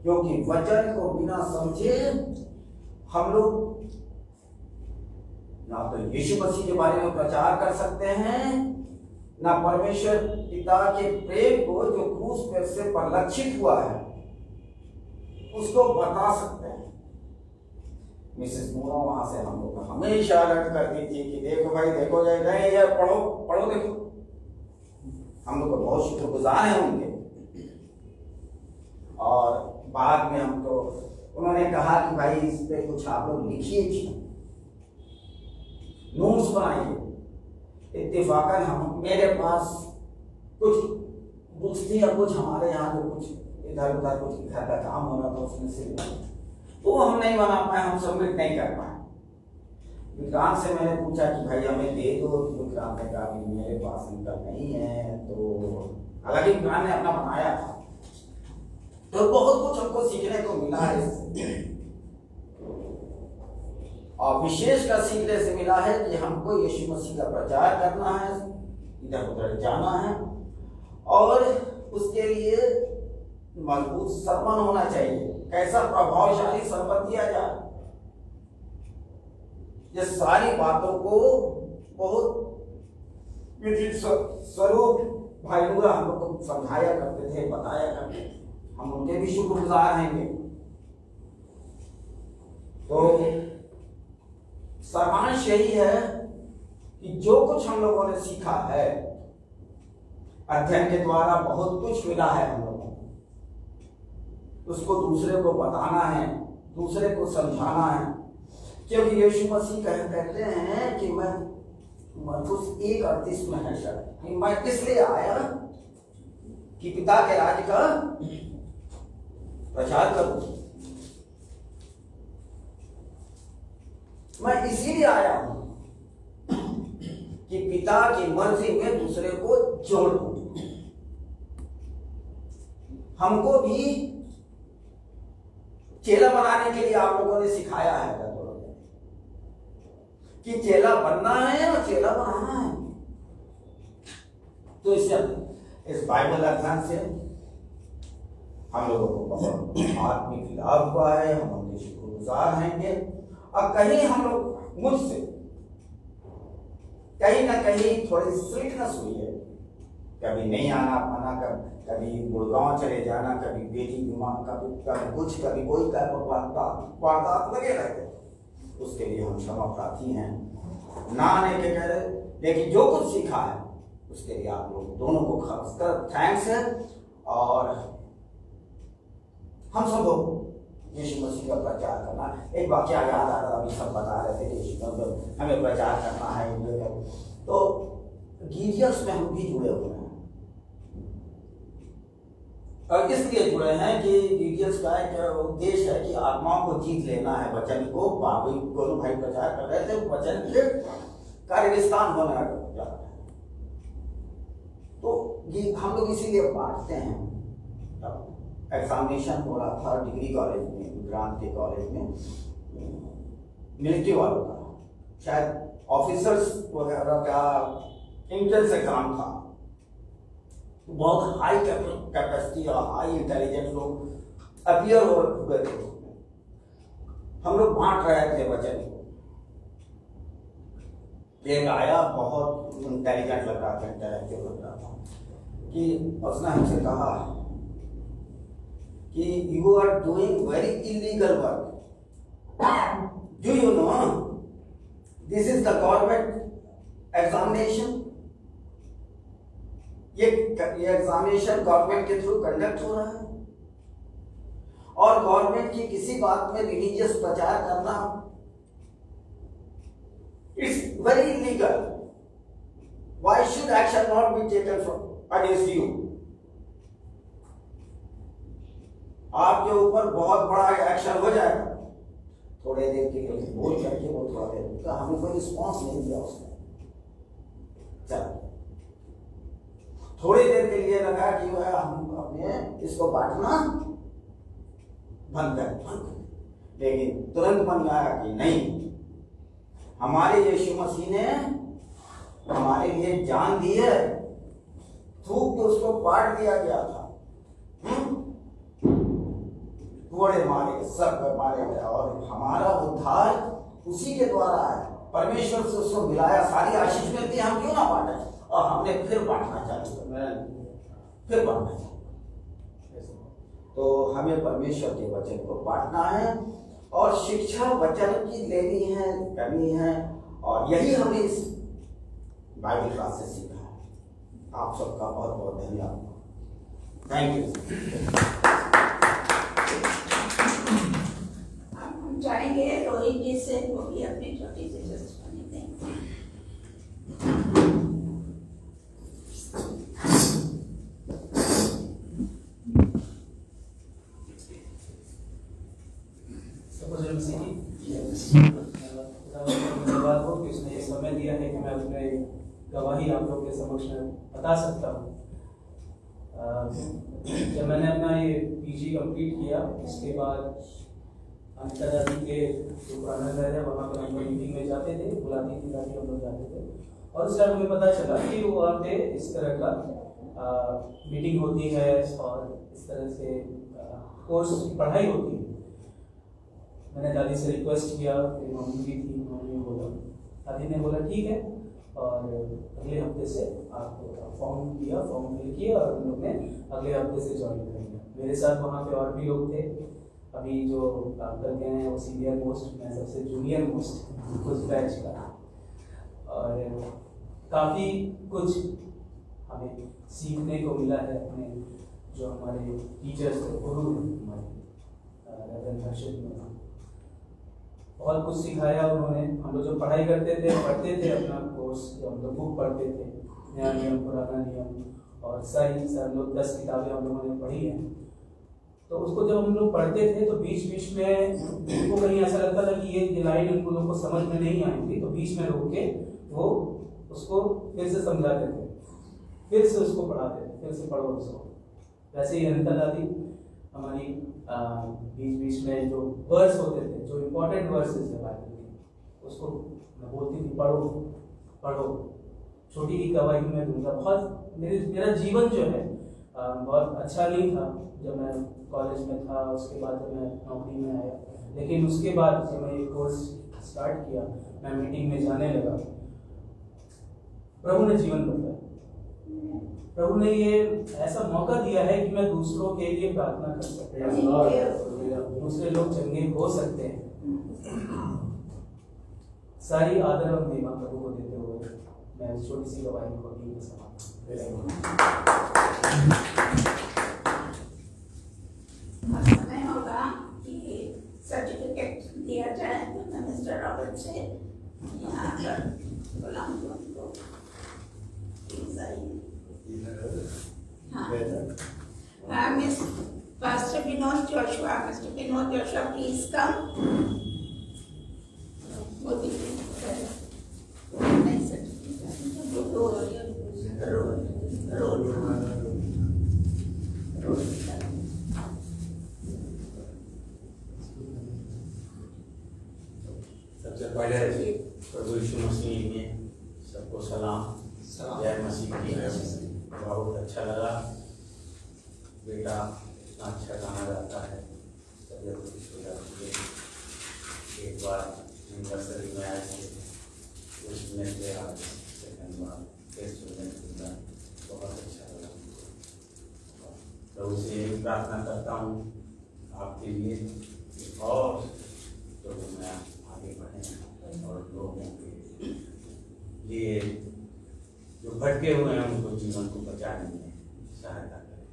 क्योंकि वचन को बिना समझे हम लोग ना तो यीशु मसीह के बारे में प्रचार कर सकते हैं, ना परमेश्वर पिता के प्रेम को जो क्रूस पर से परिलक्षित हुआ है उसको बता सकते हैं। मिसेस नूरा वहां से हम लोग हमेशा अलर्ट करती थी कि देखो भाई, देखो ये पढ़ो देखो। हम लोग बहुत शुक्रगुजार हैं उनके। और बाद में हमको उन्होंने कहा कि भाई इस पे कुछ आप लोग लिखिए, नोट्स बनाइए। इत्तेफाकन हम मेरे पास कुछ बुक्स थी और कुछ हमारे यहाँ जो कुछ इधर उधर कुछ घर का काम हो रहा था उसमें से तो हम नहीं बना पाए, हम सबमिट नहीं कर पाए। विक्रांत से मैंने पूछा कि भाई हमें दे दो, तो विक्रांत ने कहा कि मेरे पास इनकम नहीं है। तो हालांकि विक्रांत ने अपना बनाया था, तो बहुत कुछ हमको सीखने को मिला है इससे। और विशेष का सीखने से मिला है कि हमको यीशु मसीह का प्रचार करना है, इधर उधर जाना है, और उसके लिए मजबूत सरमन होना चाहिए। कैसा प्रभावशाली सरमन दिया जाए, ये सारी बातों को बहुत विधि स्वरूप भाई नूरा हम लोग को समझाया करते थे, बताया करते थे। हम उनके भी शुक्रगुजार हैं। तो सारांश यही है कि जो कुछ हम लोगों ने सीखा है अध्ययन के द्वारा, बहुत कुछ मिला है हम लोगों को, उसको दूसरे को बताना है, दूसरे को समझाना है। क्योंकि यीशु मसीह कहते हैं कि मैं मरकुस 1:38 में है कि मैं इसलिए आया कि पिता के राज्य का प्रचार करूं। मैं इसीलिए आया हूं कि पिता की मर्जी में दूसरे को जोड़ दूं। हमको भी चेला बनाने के लिए आप लोगों ने सिखाया है कि चेला बनना है और चेला बनाना है। तो इस बाइबल अध्ययन से हम लोगों को बहुत आत्मिक लाभ हुआ है, हम उनके शुक्रगुजार हैं। और कहीं हम लोग मुझसे कहीं ना कहीं थोड़ी स्वीटनेस हुई है, कभी नहीं आना पाना, कभी गुड़गांव चले जाना, कभी बेटी बीमार, कभी कुछ, कभी कोई वारदात लगे रहते, उसके लिए हम क्षमा प्रार्थी हैं। ना आने के कह रहे, लेकिन जो कुछ सीखा है उसके लिए आप लोग दोनों को खासकर थैंक्स है। और हम सब यीशु मसीह का प्रचार करना। एक वाक्य याद आ रहा, अभी सब बता रहे थे कि हमें प्रचार करना है, तो गीजियर्स में हम भी जुड़े हुए हैं। और इसलिए जुड़े हैं कि गीजियर्स का एक उद्देश्य है कि आत्माओं को जीत लेना है। वचन को गोलू भाई प्रचार कर रहे थे, वचन के कार्यस्थान होने जा रहा है। तो हम लोग इसीलिए बांटते हैं। एग्जामिनेशन हो रहा था डिग्री कॉलेज में, विक्रांत के कॉलेज में, मिलिट्री वालों का, शायद ऑफिसर्स वगैरह का एंट्रेंस एग्जाम था। बहुत हाई कैपेसिटी और हाई इंटेलिजेंस लोग अपीयर हुए थे। हम लोग बांट रहे थे वचन को। एक आया, बहुत इंटेलिजेंट लग रहा था, इंटेलेक्चुअल लग रहा था, कि उसने हमसे कहा कि you are doing very illegal work. Do you know this is the government examination. ये एग्जामिनेशन गवर्नमेंट के थ्रू कंडक्ट हो रहा है, और गवर्नमेंट की किसी बात में रिलीजियस प्रचार करना it's very illegal. Why should action not be taken from against you? आपके ऊपर बहुत बड़ा एक्शन हो जाएगा। थोड़े देर के लिए बोल करके वो थोड़ा देर का हमें कोई रिस्पॉन्स नहीं दिया उसने। चलो थोड़ी देर के लिए लगा कि वह हम अपने इसको बांटना बंद कर, लेकिन तुरंत बन गया कि नहीं, हमारे यीशु मसीह ने हमारे लिए जान दी है, थूक के उसको बांट दिया गया था। घोड़े मारे, सब मारे गए, और हमारा उद्धार उसी के द्वारा है। परमेश्वर से उसको मिलाया, सारी आशीष मिलती, हम क्यों ना बांटे? और हमने फिर बांटना चालू करना, फिर बांटना चालू। तो हमें परमेश्वर के वचन को बांटना है, और शिक्षा वचन की लेनी है, करनी है, और यही हमने इस बाइबल क्लास से सीखा है। आप सबका बहुत बहुत धन्यवाद। Thank you. हम चाहेंगे रोहित जी से वो भी अपनी छोटी सी टेस्टमनी दें। जब मैंने अपना ये पीजी कंप्लीट किया, उसके बाद अंतर्राज्य के जो पुराना घर है वहाँ पर हम लोग मीटिंग में जाते थे, बुलाती थी ताकि हम लोग जाते थे। और उस टाइम हमें पता चला कि वहाँ पे इस तरह का मीटिंग होती है और इस तरह से कोर्स की पढ़ाई होती है। मैंने दादी से रिक्वेस्ट किया, मेरी मम्मी भी थी, मम्मी ने बोला, दादी ने बोला ठीक है, और अगले हफ्ते से आपको फॉर्म किया, फॉर्म फिल किया और हम लोग ने अगले हफ्ते से ज्वाइन करेंगे। मेरे साथ वहाँ पे और भी लोग थे, अभी जो काम कर गए हैं वो सीनियर मोस्ट, मैं सबसे जूनियर मोस्ट उस बैच का। और काफ़ी कुछ हमें सीखने को मिला है अपने जो हमारे टीचर्स थे, गुरु हमारे रेवरेंड हर्षित ने बहुत कुछ सिखाया उन्होंने। हम लोग जो पढ़ाई करते थे, पढ़ते थे अपना कोर्स, जो हम लोग बुक पढ़ते थे, नया नियम पुराना नियम और सारी हम लोग 10 किताबें हम लोगों ने पढ़ी हैं। तो उसको जब हम लोग पढ़ते थे तो बीच बीच में उनको कहीं ऐसा लगता था कि ये लाइन उनको लोग को समझ में नहीं आएंगी, तो बीच में रोक के वो उसको फिर से समझाते थे, फिर से उसको पढ़ाते थे, फिर से पढ़ो उसको। वैसे ही अनिता दादी हमारी बीच बीच में जो वर्ड्स होते थे, जो इम्पोर्टेंट वर्सेस है बाइबल के, उसको मैं बोलती थी पढ़ो पढ़ो, छोटी की गवाही मैं दूंगा। बहुत मेरा जीवन जो है बहुत अच्छा नहीं था जब मैं कॉलेज में था, उसके बाद जब मैं नौकरी में आया, लेकिन उसके बाद जब मैं ये कोर्स स्टार्ट किया, मैं मीटिंग में जाने लगा, प्रभु ने जीवन बदला। प्रभु ने ये ऐसा मौका दिया है कि मैं दूसरों के लिए प्रार्थना कर सकता हूँ, दूसरे लोग चंगे हो सकते हैं। सारी आदर और महिमा प्रभु को देते हुए मैं इस छोटी सी गवाही को भी समय होगा कि सर्टिफिकेट दिया जाए, तो मैं मिस्टर रॉबर्ट से यहाँ पर बुलाऊंगी उनको। हाँ, miss pastor Vinod Joshua, mister Vinod Joshua, please come. नहीं सर, सबसे पहले प्रभु यीशु मसीह में सबको सलाम, जय मसीह की। बहुत अच्छा लगा, बेटा इतना अच्छा गाना गाता है, तबियत खुश हो जाती है। एक बार नर्सरी में आए थे, उसमें से आज सेकंड बार फिर सुनने सुनना बहुत अच्छा लगा। प्रभु से यही प्रार्थना करता हूँ आपके लिए और प्रभु में आगे बढ़ें और लोगों के लिए जो भटके हुए हैं उनको जीवन को बचाने में सहायता करें।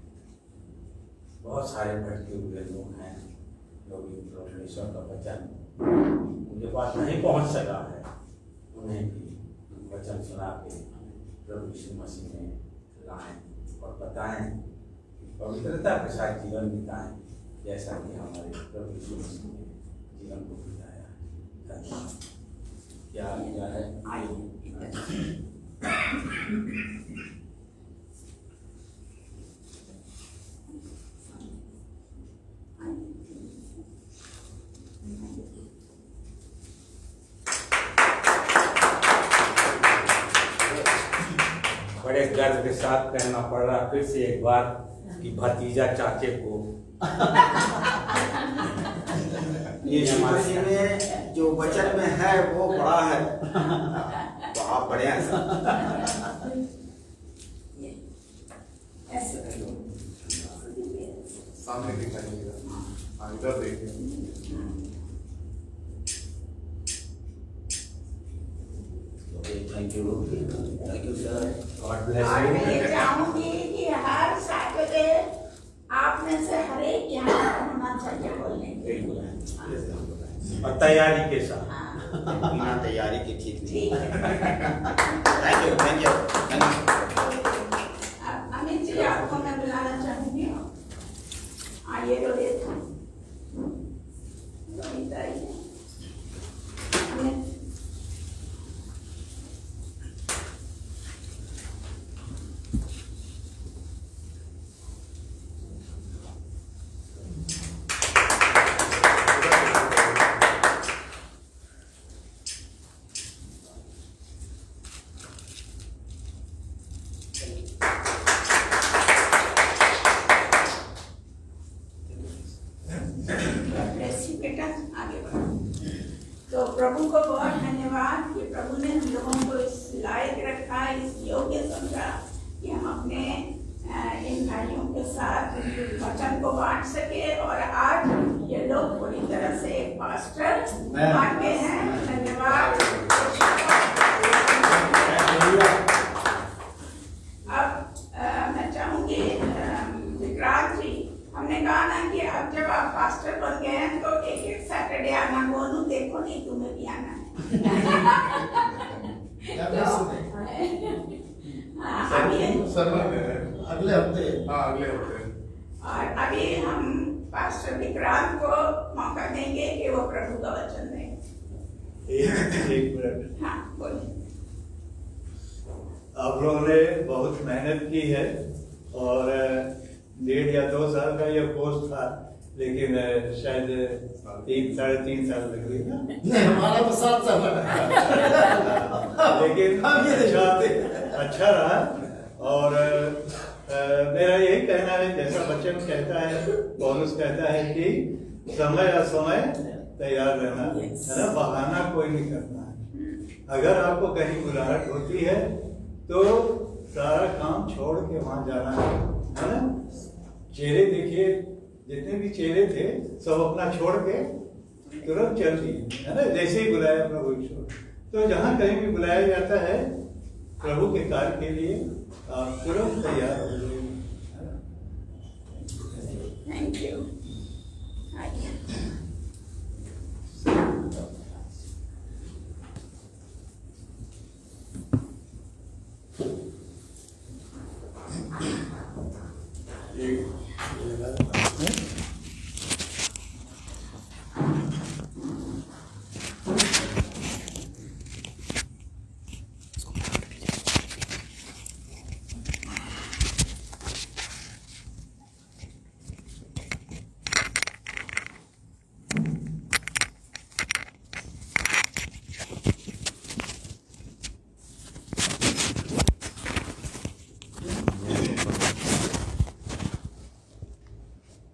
बहुत सारे भटके हुए लोग हैं, लोग परमेश्वर का वचन उनके पास नहीं पहुंच सका है, उन्हें भी वचन सुना के प्रभु यीशु मसीह में लाएं और बताएं कि पवित्रता के साथ जीवन बिताएं, जैसा कि हमारे प्रभु यीशु मसीह ने जीवन को बिताया। धन्यवाद। क्या है बड़े गर्व के साथ कहना पड़ रहा फिर से एक बार कि भतीजा चाचे को यीशु मसीह में जो वचन में है वो बड़ा है, तो आप बड़े हैं सामने दिखाइएगा, इधर देखिए। Thank you sir, God bless और मैं ये यू। चाहूंगी कि हर सैटरडे आप में से हर एक यहाँ होना चाहिए बोलने के लिए। और तैयारी के साथ बिना तैयारी की ठीक नहीं। ठीक है। थैंक यू अमित जी, आपको मैं बुलाना चाहूंगी, आइए रोहित। रोहित आइए। अमित सके, और आज ये लोग पूरी तरह से एक पास्टर बन गए हैं। धन्यवाद। अब मैं चाहूंगी विक्रांत जी, हमने कहा ना कि अब जब आप पास्टर बन गए हैं तो एक एक सैटरडे आना। बोलू देखो नहीं, तुम्हें भी आना है। अगले हफ्ते। हाँ, अगले हफ्ते। और अभी हम पास्टर विक्रांत को मौका देंगे कि वो प्रभु का वचन दें। एक मिनट। हाँ, बोलिए। आप लोगों ने बहुत मेहनत की है और 1.5 या 2 साल का ये कोर्स था, लेकिन शायद 3-3.5 साल लग गई ना। नहीं, हमारा तो 7 साल लगा। लेकिन अच्छा रहा। और मेरा यही कहना है, जैसा वचन कहता है, पौलुस कहता है कि समय असमय तैयार रहना है ना, बहाना कोई नहीं करना है। अगर आपको कहीं बुलाहट होती है तो सारा काम छोड़ के वहां जाना है ना। चेहरे देखिए, जितने भी चेहरे थे सब अपना छोड़ के तुरंत चल दिए, है ना, जैसे ही बुलाया प्रभु ईश्वर। तो जहाँ कहीं भी बुलाया जाता है प्रभु के कार्य के लिए, आप तुरंत तैयार हो जाइए। Thank you.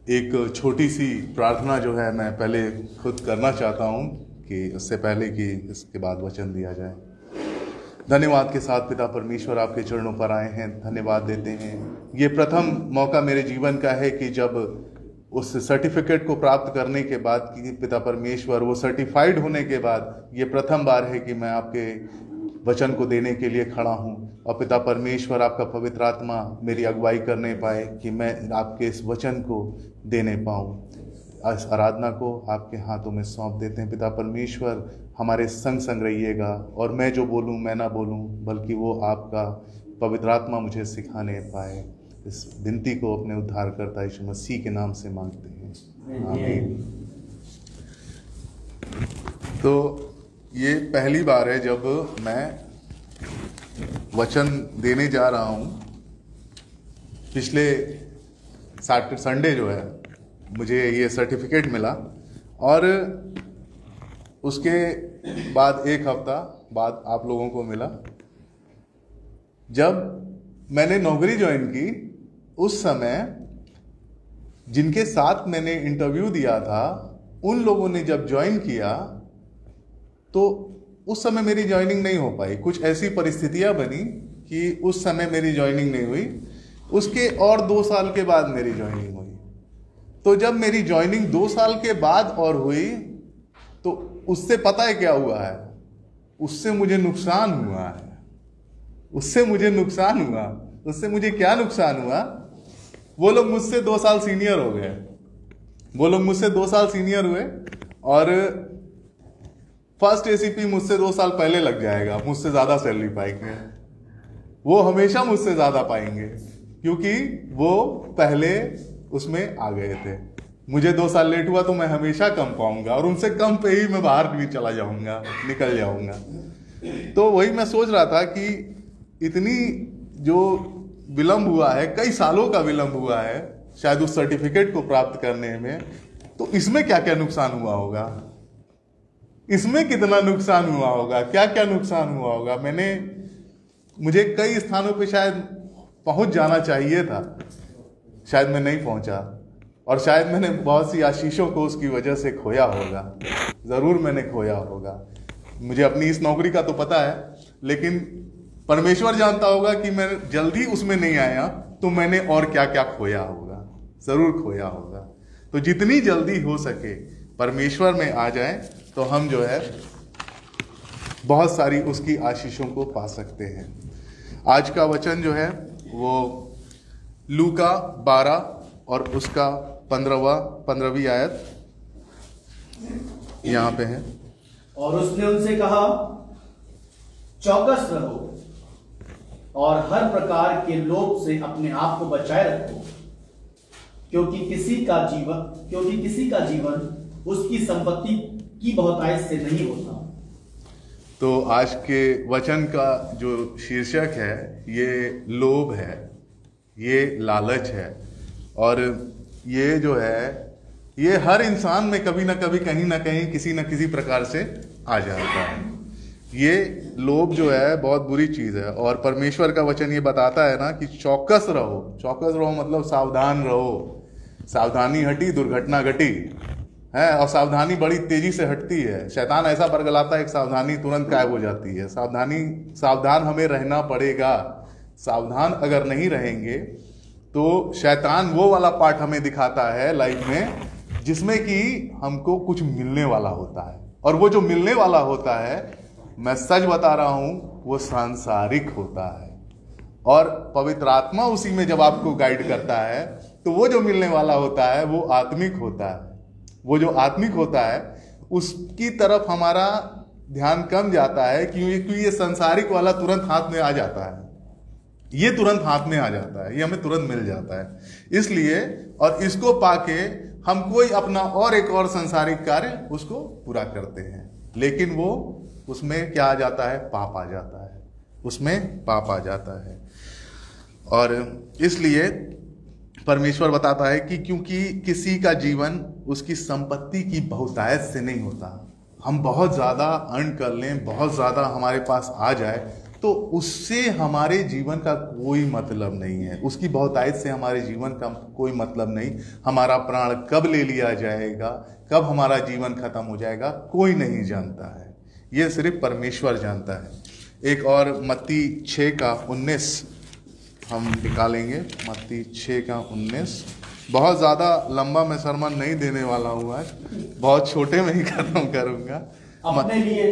एक छोटी सी प्रार्थना जो है मैं पहले खुद करना चाहता हूँ कि उससे पहले कि इसके बाद वचन दिया जाए। धन्यवाद के साथ पिता परमेश्वर आपके चरणों पर आए हैं, धन्यवाद देते हैं। ये प्रथम मौका मेरे जीवन का है कि जब उस सर्टिफिकेट को प्राप्त करने के बाद कि पिता परमेश्वर वो सर्टिफाइड होने के बाद ये प्रथम बार है कि मैं आपके वचन को देने के लिए खड़ा हूँ। और पिता परमेश्वर आपका पवित्र आत्मा मेरी अगुवाई करने पाए कि मैं आपके इस वचन को देने पाऊँ। इस आराधना को आपके हाथों में सौंप देते हैं। पिता परमेश्वर हमारे संग संग रहिएगा, और मैं जो बोलूँ मैं ना बोलूँ, बल्कि वो आपका पवित्र आत्मा मुझे सिखाने पाए। इस विनती को अपने उद्धारकर्ता यीशु मसीह के नाम से मांगते हैं, आमीन। तो ये पहली बार है जब मैं वचन देने जा रहा हूँ। पिछले संडे जो है मुझे ये सर्टिफिकेट मिला, और उसके बाद 1 हफ्ता बाद आप लोगों को मिला। जब मैंने नौकरी ज्वाइन की उस समय जिनके साथ मैंने इंटरव्यू दिया था, उन लोगों ने जब ज्वाइन किया तो उस समय मेरी ज्वाइनिंग नहीं हो पाई। कुछ ऐसी परिस्थितियां बनी कि उस समय मेरी ज्वाइनिंग नहीं हुई। उसके और 2 साल के बाद मेरी ज्वाइनिंग हुई। तो जब मेरी ज्वाइनिंग 2 साल के बाद और हुई तो उससे पता है क्या हुआ है? उससे मुझे नुकसान हुआ है। उससे मुझे क्या नुकसान हुआ? वो लोग मुझसे 2 साल सीनियर हो गए। वो लोग मुझसे 2 साल सीनियर हुए, और फर्स्ट एसीपी मुझसे 2 साल पहले लग जाएगा, मुझसे ज्यादा सैलरी पाएंगे। वो हमेशा मुझसे ज्यादा पाएंगे क्योंकि वो पहले उसमें आ गए थे। मुझे 2 साल लेट हुआ तो मैं हमेशा कम पाऊंगा, और उनसे कम पे ही मैं बाहर भी चला जाऊंगा, निकल जाऊंगा। तो वही मैं सोच रहा था कि इतनी जो विलंब हुआ है, कई सालों का विलंब हुआ है शायद उस सर्टिफिकेट को प्राप्त करने में, तो इसमें क्या क्या नुकसान हुआ होगा, इसमें कितना नुकसान हुआ होगा, क्या क्या नुकसान हुआ होगा। मुझे कई स्थानों पे शायद पहुंच जाना चाहिए था, शायद मैं नहीं पहुंचा, और शायद मैंने बहुत सी आशीषों को उसकी वजह से खोया होगा। जरूर मैंने खोया होगा। मुझे अपनी इस नौकरी का तो पता है, लेकिन परमेश्वर जानता होगा कि मैं जल्दी उसमें नहीं आया तो मैंने और क्या क्या खोया होगा, जरूर खोया होगा। तो जितनी जल्दी हो सके परमेश्वर में आ जाएं तो हम जो है बहुत सारी उसकी आशीषों को पा सकते हैं। आज का वचन जो है वो लूका 12 और उसका 15वीं आयत यहाँ पे है। और उसने उनसे कहा, चौकस रहो और हर प्रकार के लोभ से अपने आप को बचाए रखो, क्योंकि किसी का जीवन उसकी संपत्ति की बहुतायत से नहीं होता। तो आज के वचन का जो शीर्षक है ये लोभ है, ये लालच है, और ये जो है ये हर इंसान में कभी ना कभी कहीं ना कहीं किसी न किसी प्रकार से आ जाता है। ये लोभ जो है बहुत बुरी चीज है, और परमेश्वर का वचन ये बताता है ना कि चौकस रहो। चौकस रहो मतलब सावधान रहो। सावधानी हटी दुर्घटना घटी है, और सावधानी बड़ी तेजी से हटती है। शैतान ऐसा बरगलाता है कि सावधानी तुरंत गायब हो जाती है। सावधान हमें रहना पड़ेगा। सावधान अगर नहीं रहेंगे तो शैतान वो वाला पार्ट हमें दिखाता है लाइफ में जिसमें कि हमको कुछ मिलने वाला होता है, और वो जो मिलने वाला होता है, मैं सच बता रहा हूं, वो सांसारिक होता है। और पवित्र आत्मा उसी में जब आपको गाइड करता है तो वो जो मिलने वाला होता है वो आत्मिक होता है। वो जो आत्मिक होता है उसकी तरफ हमारा ध्यान कम जाता है, क्योंकि ये सांसारिक वाला तुरंत हाथ में आ जाता है। ये तुरंत हाथ में आ जाता है, ये हमें तुरंत मिल जाता है। इसलिए और इसको पाके हम कोई अपना और एक और सांसारिक कार्य उसको पूरा करते हैं, लेकिन वो उसमें क्या आ जाता है? पाप आ जाता है, उसमें पाप आ जाता है। और इसलिए परमेश्वर बताता है कि क्योंकि किसी का जीवन उसकी संपत्ति की बहुतायत से नहीं होता। हम बहुत ज़्यादा अर्न कर लें, बहुत ज़्यादा हमारे पास आ जाए, तो उससे हमारे जीवन का कोई मतलब नहीं है। उसकी बहुतायत से हमारे जीवन का कोई मतलब नहीं। हमारा प्राण कब ले लिया जाएगा, कब हमारा जीवन खत्म हो जाएगा, कोई नहीं जानता है। ये सिर्फ परमेश्वर जानता है। एक और मत्ती 6:19 हम निकालेंगे। मत्ती 6:19। बहुत ज़्यादा लंबा मैं सरमन नहीं देने वाला हूँ आज, बहुत छोटे में ही खत्म करूँगा। अपने लिए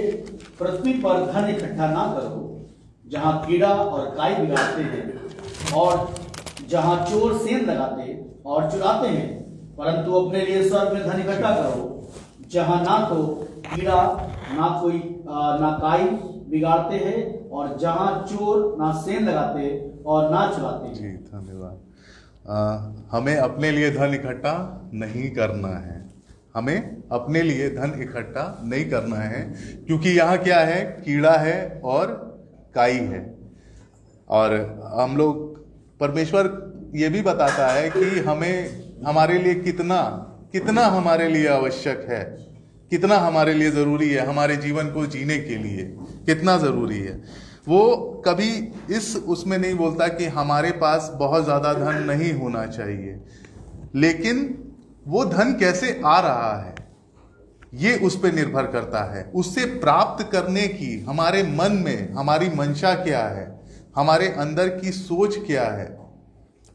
पृथ्वी पर धन इकट्ठा ना करो, जहाँ कीड़ा और काई बिगाड़ते हैं और जहाँ चोर सेंध लगाते और चुराते हैं, परंतु अपने लिए स्वर्ग में धन इकट्ठा करो, जहाँ ना तो कीड़ा ना काई बिगाड़ते हैं और जहाँ चोर ना सेंध लगाते और ना चुराते। जी धन्यवाद। हमें अपने लिए धन इकट्ठा नहीं करना है। हमें अपने लिए धन इकट्ठा नहीं करना है, क्योंकि यहाँ क्या है? कीड़ा है और काई है। और हम लोग, परमेश्वर ये भी बताता है कि हमें हमारे लिए कितना हमारे लिए आवश्यक है, कितना हमारे लिए ज़रूरी है, हमारे जीवन को जीने के लिए कितना ज़रूरी है। वो कभी उसमें नहीं बोलता कि हमारे पास बहुत ज़्यादा धन नहीं होना चाहिए, लेकिन वो धन कैसे आ रहा है ये उस पर निर्भर करता है। उससे प्राप्त करने की हमारे मन में हमारी मंशा क्या है, हमारे अंदर की सोच क्या है,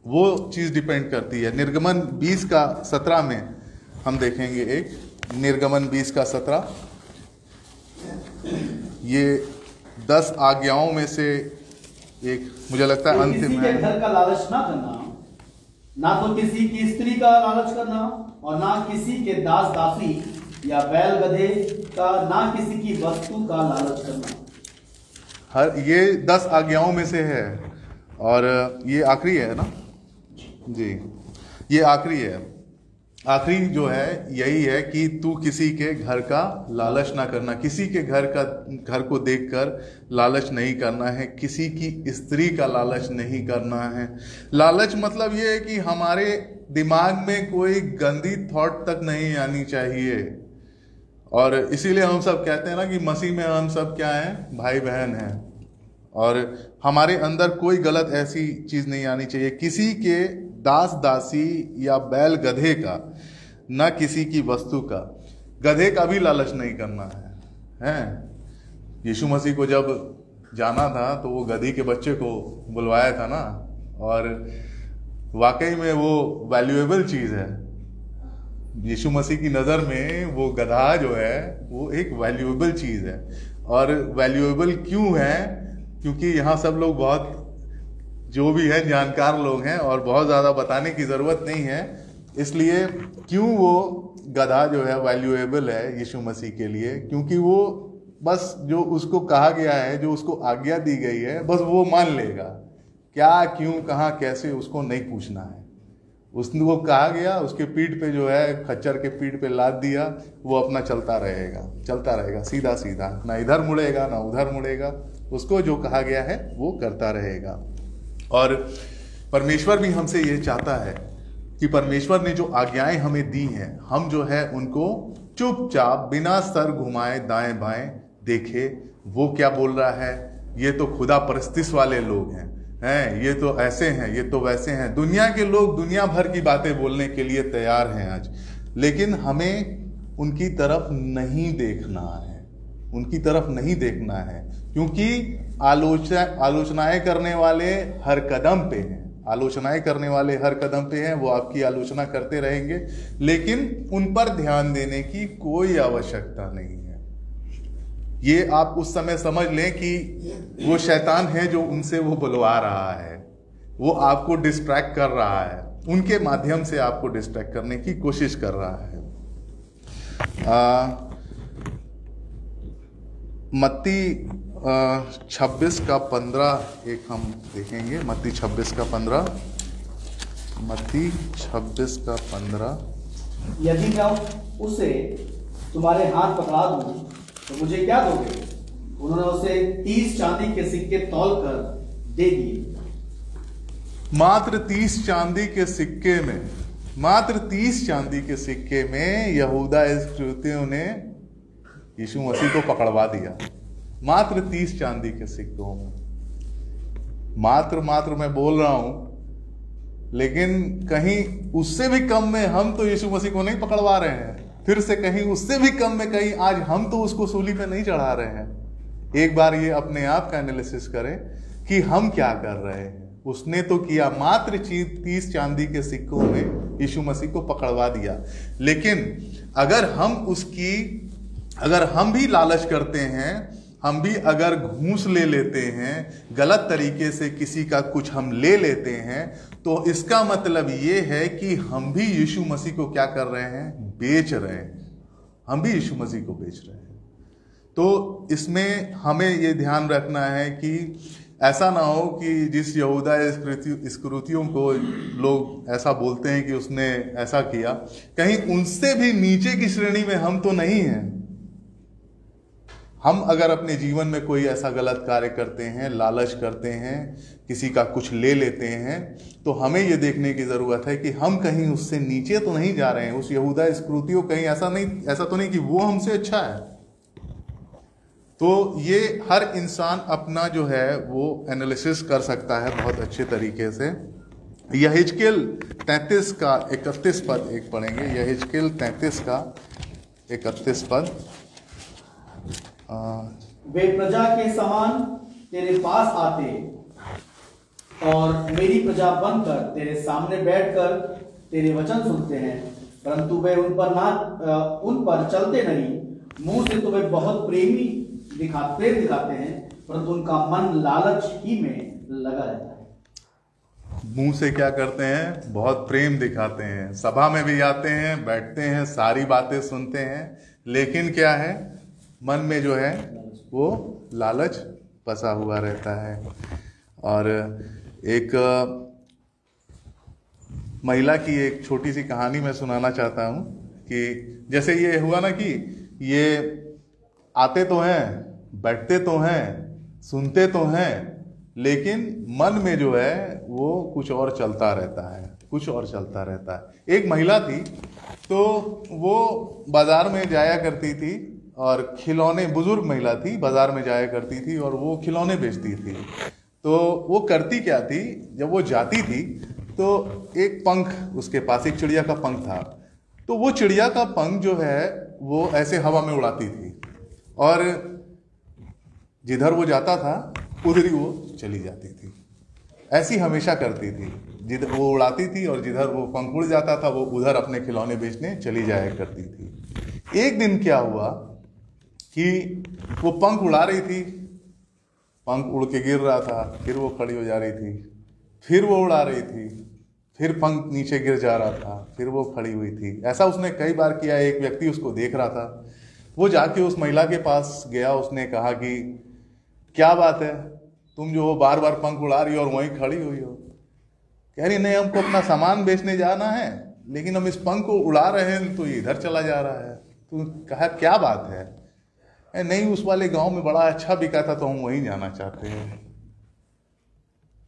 वो चीज़ डिपेंड करती है। निर्गमन 20:17 में हम देखेंगे। एक निर्गमन 20:17, ये 10 आज्ञाओं में से एक, मुझे लगता है अंतिम किसी के घर का लालच ना करना, ना तो किसी की स्त्री का लालच करना, और ना किसी के दास दासी या बैल गधे का, ना किसी की वस्तु का लालच करना। ये 10 आज्ञाओं में से है, और ये आखिरी है ना जी, ये आखिरी है। आखिरी जो है यही है कि तू किसी के घर का लालच ना करना। किसी के घर को देखकर लालच नहीं करना है, किसी की स्त्री का लालच नहीं करना है। लालच मतलब ये है कि हमारे दिमाग में कोई गंदी थॉट तक नहीं आनी चाहिए। और इसीलिए हम सब कहते हैं ना कि मसीह में हम सब क्या हैं? भाई बहन हैं। और हमारे अंदर कोई गलत ऐसी चीज़ नहीं आनी चाहिए। किसी के दास दासी या बैल गधे का, ना किसी की वस्तु का। गधे का भी लालच नहीं करना है। यीशु मसीह को जब जाना था तो वो गधी के बच्चे को बुलवाया था ना, और वाकई में वो वैल्यूएबल चीज़ है। यीशु मसीह की नज़र में वो गधा जो है वो एक वैल्यूएबल चीज़ है। और वैल्यूएबल क्यों है? क्योंकि यहाँ सब लोग बहुत जो भी है जानकार लोग हैं और बहुत ज़्यादा बताने की ज़रूरत नहीं है। इसलिए क्यों वो गधा जो है वैल्यूएबल है यीशु मसीह के लिए? क्योंकि वो बस जो उसको कहा गया है, जो उसको आज्ञा दी गई है, बस वो मान लेगा। क्या, क्यों, कहाँ, कैसे, उसको नहीं पूछना है। उसने वो कहा गया, उसके पीठ पे जो है, खच्चर के पीठ पे लाद दिया, वो अपना चलता रहेगा सीधा सीधा, ना इधर मुड़ेगा ना उधर मुड़ेगा। उसको जो कहा गया है वो करता रहेगा। और परमेश्वर भी हमसे ये चाहता है कि परमेश्वर ने जो आज्ञाएं हमें दी हैं, हम जो है उनको चुपचाप बिना सर घुमाए दाएं बाएं देखे वो क्या बोल रहा है। ये तो खुदा परस्तिश वाले लोग हैं, ये तो ऐसे हैं, ये तो वैसे हैं। दुनिया के लोग दुनिया भर की बातें बोलने के लिए तैयार हैं आज, लेकिन हमें उनकी तरफ नहीं देखना है, उनकी तरफ नहीं देखना है। क्योंकि आलोचनाएं करने वाले हर कदम पे हैं, आलोचनाएं करने वाले हर कदम पे हैं। वो आपकी आलोचना करते रहेंगे, लेकिन उन पर ध्यान देने की कोई आवश्यकता नहीं है। ये आप उस समय समझ लें कि वो शैतान है जो उनसे वो बुलवा रहा है, वो आपको डिस्ट्रैक्ट कर रहा है, उनके माध्यम से आपको डिस्ट्रैक्ट करने की कोशिश कर रहा है। मत्ती 26 का 15 एक हम देखेंगे। मत्ती 26 का 15, मत्ती 26 का 15। यदि मैं उसे तुम्हारे हाथ पकड़ा दूं तो मुझे क्या दोगे? उन्होंने उसे 30 चांदी के सिक्के तौल कर दे दिए। मात्र 30 चांदी के सिक्के में, मात्र 30 चांदी के सिक्के में यहूदा इस्करियोतियों ने यीशु मसीह को पकड़वा दिया। मात्र 30 चांदी के सिक्कों में, मात्र मैं बोल रहा हूं, लेकिन कहीं उससे भी कम में हम तो यीशु मसीह को नहीं पकड़वा रहे हैं। फिर से कहीं उससे भी कम में कहीं आज हम तो उसको सूली पे नहीं चढ़ा रहे हैं। एक बार ये अपने आप का एनालिसिस करें कि हम क्या कर रहे हैं। उसने तो किया, मात्र 30 चांदी के सिक्कों में यीशु मसीह को पकड़वा दिया। लेकिन अगर हम भी लालच करते हैं, हम भी अगर घूस ले लेते हैं, गलत तरीके से किसी का कुछ हम ले लेते हैं, तो इसका मतलब ये है कि हम भी यीशु मसीह को क्या कर रहे हैं? बेच रहे हैं। हम भी यीशु मसीह को बेच रहे हैं। तो इसमें हमें ये ध्यान रखना है कि ऐसा ना हो कि जिस यहूदा इस्करियोतियों को लोग ऐसा बोलते हैं कि उसने ऐसा किया, कहीं उनसे भी नीचे की श्रेणी में हम तो नहीं हैं। हम अगर अपने जीवन में कोई ऐसा गलत कार्य करते हैं, लालच करते हैं, किसी का कुछ ले लेते हैं, तो हमें ये देखने की ज़रूरत है कि हम कहीं उससे नीचे तो नहीं जा रहे हैं। उस यहूदा इस्करियोती कहीं ऐसा तो नहीं कि वो हमसे अच्छा है। तो ये हर इंसान अपना जो है वो एनालिसिस कर सकता है बहुत अच्छे तरीके से। यहेजकेल 33 का 31 पद एक पढ़ेंगे। यहेजकेल 33 का 31 पद। वे प्रजा के समान तेरे पास आते और मेरी प्रजा बनकर तेरे सामने बैठकर तेरे वचन सुनते हैं, परंतु वे उन पर चलते नहीं। मुंह से तुम्हें बहुत प्रेम दिखाते हैं, परंतु उनका मन लालच ही में लगा रहता है। मुंह से क्या करते हैं? बहुत प्रेम दिखाते हैं, सभा में भी आते हैं, बैठते हैं, सारी बातें सुनते हैं, लेकिन क्या है? मन में जो है वो लालच बसा हुआ रहता है। और एक महिला की एक छोटी सी कहानी मैं सुनाना चाहता हूँ कि जैसे ये हुआ ना कि ये आते तो हैं, बैठते तो हैं, सुनते तो हैं, लेकिन मन में जो है वो कुछ और चलता रहता है, कुछ और चलता रहता है। एक महिला थी, तो वो बाजार में जाया करती थी और खिलौने, बुजुर्ग महिला थी, बाजार में जाया करती थी और वो खिलौने बेचती थी। तो वो करती क्या थी, जब वो जाती थी तो एक पंख उसके पास, एक चिड़िया का पंख था, तो वो चिड़िया का पंख जो है वो ऐसे हवा में उड़ाती थी और जिधर वो जाता था उधर ही वो चली जाती थी। ऐसी हमेशा करती थी। जिधर वो उड़ाती थी और जिधर वो पंख उड़ जाता था वो उधर अपने खिलौने बेचने चली जाया करती थी। एक दिन क्या हुआ कि वो पंख उड़ा रही थी, पंख उड़ के गिर रहा था, फिर वो खड़ी हो जा रही थी, फिर वो उड़ा रही थी, फिर पंख नीचे गिर जा रहा था, फिर वो खड़ी हुई थी। ऐसा उसने कई बार किया। एक व्यक्ति उसको देख रहा था, वो जाके उस महिला के पास गया, उसने कहा कि क्या बात है, तुम जो हो बार बार पंख उड़ा रही हो और वहीं खड़ी हुई हो। कह रही नहीं, हमको अपना सामान बेचने जाना है, लेकिन हम इस पंख को उड़ा रहे हैं तो ये इधर चला जा रहा है। तो कहा क्या बात है? नहीं, उस वाले गांव में बड़ा अच्छा बिका था तो हम वहीं जाना चाहते हैं।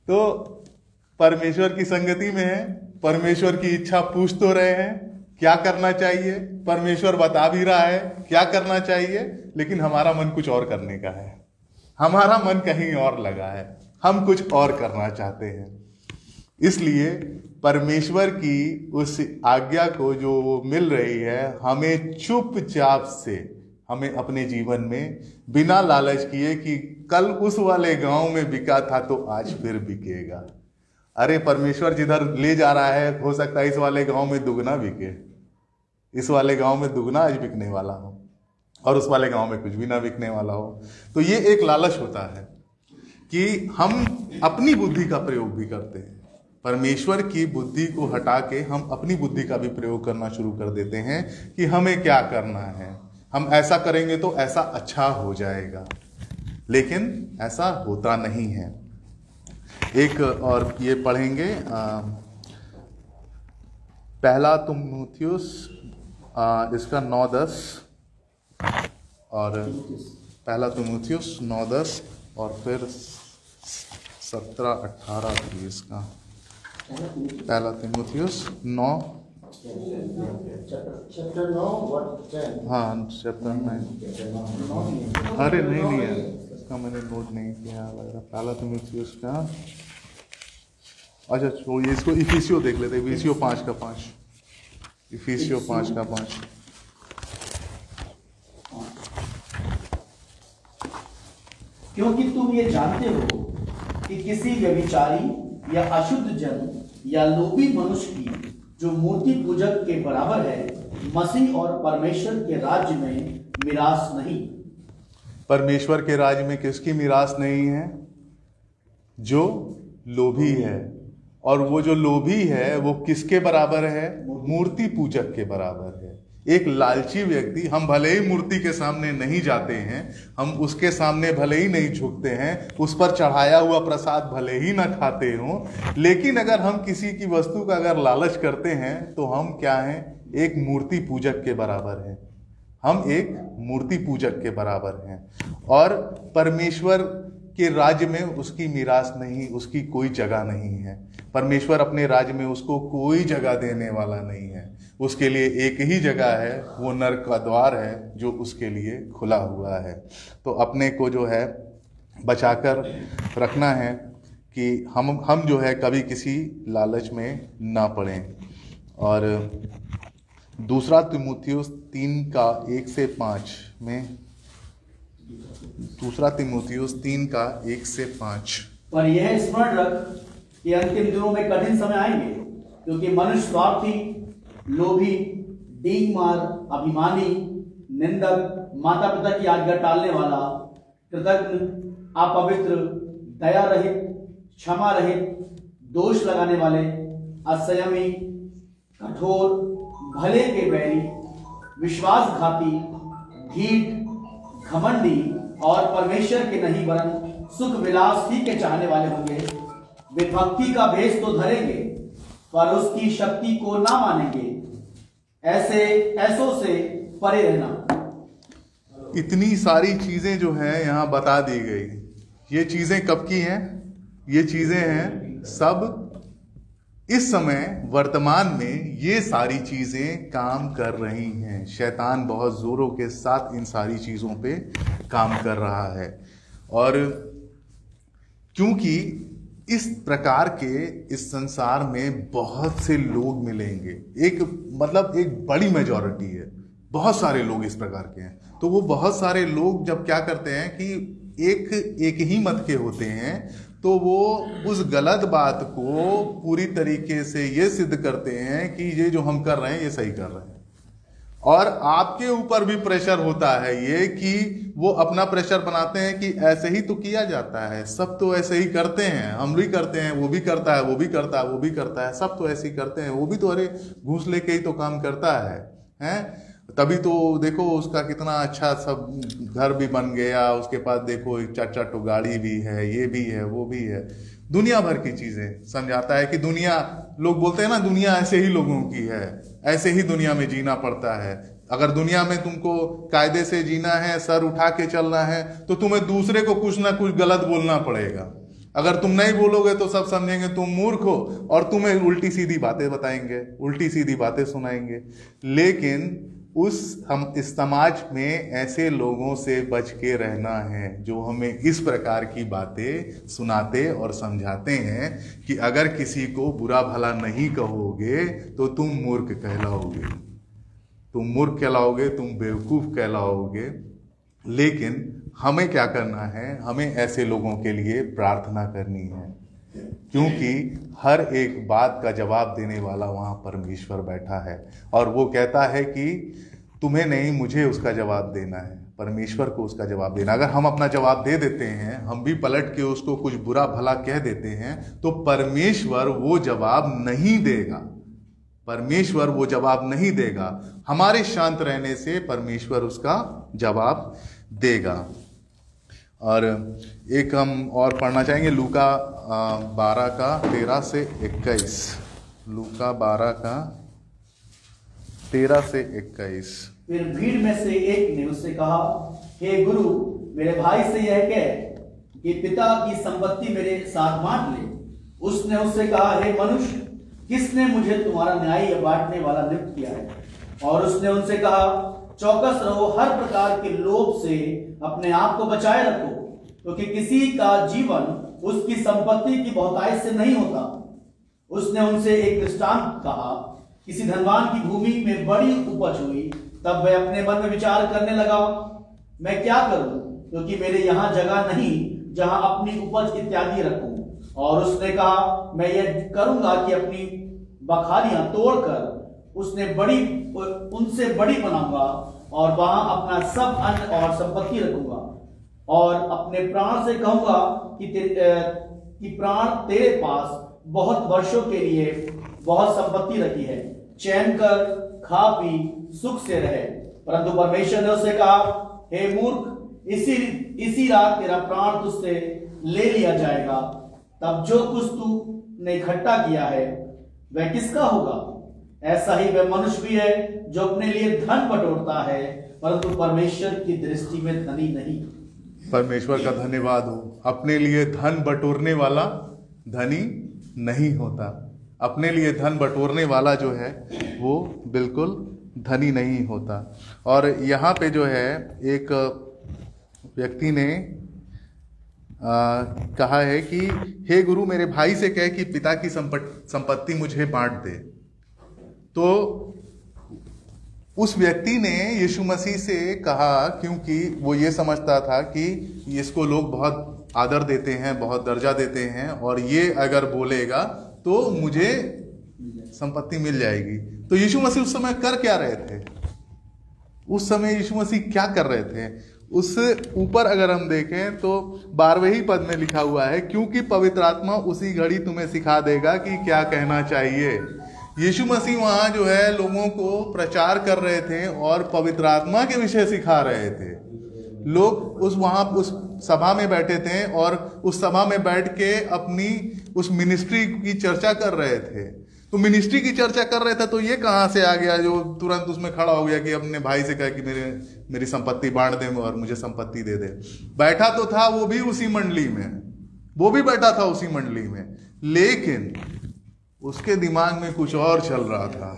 तो परमेश्वर की संगति में है, परमेश्वर की इच्छा पूछ तो रहे हैं क्या करना चाहिए, परमेश्वर बता भी रहा है क्या करना चाहिए, लेकिन हमारा मन कुछ और करने का है, हमारा मन कहीं और लगा है, हम कुछ और करना चाहते हैं। इसलिए परमेश्वर की उस आज्ञा को जो मिल रही है, हमें चुपचाप से हमें अपने जीवन में बिना लालच किए कि कल उस वाले गांव में बिका था तो आज फिर बिकेगा। अरे परमेश्वर जिधर ले जा रहा है, हो सकता है इस वाले गांव में दुगना बिके, इस वाले गांव में दुगना आज बिकने वाला हो और उस वाले गांव में कुछ भी ना बिकने वाला हो। तो ये एक लालच होता है कि हम अपनी बुद्धि का प्रयोग भी करते हैं। परमेश्वर की बुद्धि को हटा के हम अपनी बुद्धि का भी प्रयोग करना शुरू कर देते हैं कि हमें क्या करना है, हम ऐसा करेंगे तो ऐसा अच्छा हो जाएगा, लेकिन ऐसा होता नहीं है। एक और ये पढ़ेंगे, पहला तीमुथियुस इसका 9-10 और पहला तीमुथियुस 9-10 और फिर 17-18 भी इसका। पहला तीमुथियुस 9 चैप्टर 9 वर्स 10। हाँ, चैप्टर 9। अरे नहीं है, इसका मैंने नोट नहीं किया लग रहा। पहला तीमुथियुस का, अच्छा छोड़िए, इसको इफिसियो देख लेते हैं। इफिसियो 5:5, इफिसियो 5:5। क्योंकि तुम ये जानते हो कि किसी व्यभिचारी या अशुद्ध जन या लोभी मनुष्य की जो मूर्ति पूजक के बराबर है, मसीह और परमेश्वर के राज्य में मिरास नहीं। परमेश्वर के राज्य में किसकी मिरास नहीं है? जो लोभी है। और वो जो लोभी है वो किसके बराबर है? मूर्ति पूजक के बराबर है। एक लालची व्यक्ति, हम भले ही मूर्ति के सामने नहीं जाते हैं, हम उसके सामने भले ही नहीं झुकते हैं, उस पर चढ़ाया हुआ प्रसाद भले ही ना खाते हों, लेकिन अगर हम किसी की वस्तु का अगर लालच करते हैं तो हम क्या हैं? एक मूर्ति पूजक के बराबर हैं। हम एक मूर्ति पूजक के बराबर हैं और परमेश्वर के राज्य में उसकी मिरास नहीं, उसकी कोई जगह नहीं है। परमेश्वर अपने राज्य में उसको कोई जगह देने वाला नहीं है। उसके लिए एक ही जगह है, वो नरक का द्वार है जो उसके लिए खुला हुआ है। तो अपने को जो है बचाकर रखना है कि हम जो है कभी किसी लालच में ना पड़ें। और दूसरा तीमुथियुस 3:1-5 में, दूसरा तीमुथियुस 3:1-5। पर यह स्मरण रख कि अंतिम दिनों में कठिन समय आएंगे, क्योंकि मनुष्य स्वार्थी, लोभी, डींग मार, अभिमानी, निंदक, माता पिता की आज्ञा टालने वाला, कृतज्ञ, अपवित्र, दया रहित, क्षमा रहित, दोष लगाने वाले, असंयमी, कठोर, भले के बैरी, विश्वासघाती, ढीठ, घमंडी और परमेश्वर के नहीं वरन सुख विलास ही के चाहने वाले होंगे। वे भक्ति का भेष तो धरेंगे पर उसकी शक्ति को ना मानेंगे। ऐसों से परे रहना। इतनी सारी चीजें जो हैं यहाँ बता दी गई। ये चीजें कब की हैं? ये चीजें हैं सब इस समय वर्तमान में ये सारी चीजें काम कर रही हैं। शैतान बहुत जोरों के साथ इन सारी चीजों पे काम कर रहा है। और क्योंकि इस प्रकार के इस संसार में बहुत से लोग मिलेंगे, एक बड़ी मेजॉरिटी है, बहुत सारे लोग इस प्रकार के हैं। तो वो बहुत सारे लोग जब क्या करते हैं कि एक ही मत के होते हैं, तो वो उस गलत बात को पूरी तरीके से ये सिद्ध करते हैं कि ये जो हम कर रहे हैं ये सही कर रहे हैं। और आपके ऊपर भी प्रेशर होता है ये कि वो अपना प्रेशर बनाते हैं कि ऐसे ही तो किया जाता है, सब तो ऐसे ही करते हैं, हम भी करते हैं, वो भी करता है, वो भी करता है, वो भी करता है, सब तो ऐसे ही करते हैं, वो भी तो अरे घूस लेके ही तो काम करता है, हैं? तभी तो देखो उसका कितना अच्छा सब घर भी बन गया, उसके पास देखो 4-4 तो गाड़ी भी है, ये भी है, वो भी है, दुनिया भर की चीजें समझाता है कि दुनिया, लोग बोलते हैं ना दुनिया ऐसे ही लोगों की है, ऐसे ही दुनिया में जीना पड़ता है। अगर दुनिया में तुमको कायदे से जीना है, सर उठा के चलना है, तो तुम्हें दूसरे को कुछ ना कुछ गलत बोलना पड़ेगा। अगर तुम नहीं बोलोगे तो सब समझेंगे तुम मूर्ख हो और तुम्हें उल्टी सीधी बातें बताएंगे, उल्टी सीधी बातें सुनाएंगे। लेकिन हम इस समाज में ऐसे लोगों से बच के रहना है जो हमें इस प्रकार की बातें सुनाते और समझाते हैं कि अगर किसी को बुरा भला नहीं कहोगे तो तुम मूर्ख कहलाओगे, तुम मूर्ख कहलाओगे, तुम बेवकूफ़ कहलाओगे। लेकिन हमें क्या करना है, हमें ऐसे लोगों के लिए प्रार्थना करनी है, क्योंकि हर एक बात का जवाब देने वाला वहाँ परमेश्वर बैठा है और वो कहता है कि तुम्हें नहीं, मुझे उसका जवाब देना है, परमेश्वर को उसका जवाब देना। अगर हम अपना जवाब दे देते हैं, हम भी पलट के उसको कुछ बुरा भला कह देते हैं, तो परमेश्वर वो जवाब नहीं देगा, परमेश्वर वो जवाब नहीं देगा। हमारे शांत रहने से परमेश्वर उसका जवाब देगा। और एक हम और पढ़ना चाहेंगे लूका 12 का 13 से 21। लूका 12 का 13 से 21। फिर भीड़ में से एक ने उससे कहा, हे गुरु, मेरे भाई से यह कह कि पिता की संपत्ति मेरे साथ बांट ले। उसने उससे कहा, हे मनुष्य, किसने मुझे तुम्हारा न्यायी या बांटने वाला नियुक्त किया है? और उसने उनसे कहा, चौकस रहो, हर प्रकार के लोभ से अपने आप को बचाए रखो, क्योंकि किसी का जीवन उसकी संपत्ति की बहुतायत से नहीं होता। उसने उनसे एक दृष्टांत कहा, किसी धनवान की भूमि में बड़ी उपज हुई, तब वह अपने मन में विचार करने लगा, मैं क्या करूं, क्योंकि मेरे यहाँ जगह नहीं जहां अपनी उपज इत्यादि रखूं। और उसने कहा, मैं यह करूंगा कि अपनी बखारियां तोड़कर उनसे बड़ी बनाऊंगा और वहां अपना सब अन्न और संपत्ति रखूंगा, और अपने प्राण से कहूंगा कि प्राण, तेरे पास बहुत वर्षों के लिए बहुत संपत्ति रखी है, चैन कर, खा पी, सुख से रहे। परंतु परमेश्वर ने उससे कहा, हे मूर्ख, इसी रात तेरा प्राण तुझसे ले लिया जाएगा। तब जो कुछ तूने इकट्ठा किया है वह किसका होगा? ऐसा ही वह मनुष्य भी है जो अपने लिए धन बटोरता है, परंतु परमेश्वर की दृष्टि में धनी नहीं। परमेश्वर का धन्यवाद हो। अपने लिए धन बटोरने वाला धनी नहीं होता। अपने लिए धन बटोरने वाला जो है वो बिल्कुल धनी नहीं होता। और यहाँ पे जो है एक व्यक्ति ने कहा है कि हे गुरु, मेरे भाई से कह कि पिता की संपत्ति मुझे बांट दे। तो उस व्यक्ति ने यीशु मसीह से कहा, क्योंकि वो ये समझता था कि इसको लोग बहुत आदर देते हैं, बहुत दर्जा देते हैं, और ये अगर बोलेगा तो मुझे संपत्ति मिल जाएगी। तो यीशु मसीह उस समय कर क्या रहे थे? उस समय यीशु मसीह क्या कर रहे थे? उस ऊपर अगर हम देखें तो 12वें ही पद में लिखा हुआ है, क्योंकि पवित्र आत्मा उसी घड़ी तुम्हें सिखा देगा कि क्या कहना चाहिए। यीशु मसीह वहाँ जो है लोगों को प्रचार कर रहे थे और पवित्र आत्मा के विषय सिखा रहे थे। लोग उस सभा में बैठे थे और उस सभा में बैठ के अपनी उस मिनिस्ट्री की चर्चा कर रहे थे। तो मिनिस्ट्री की चर्चा कर रहे थे, तो ये कहाँ से आ गया जो तुरंत उसमें खड़ा हो गया कि अपने भाई से कहा कि मेरी संपत्ति बांट दे और मुझे संपत्ति दे दे। बैठा तो था वो भी उसी मंडली में, वो भी बैठा था उसी मंडली में, लेकिन उसके दिमाग में कुछ और चल रहा था।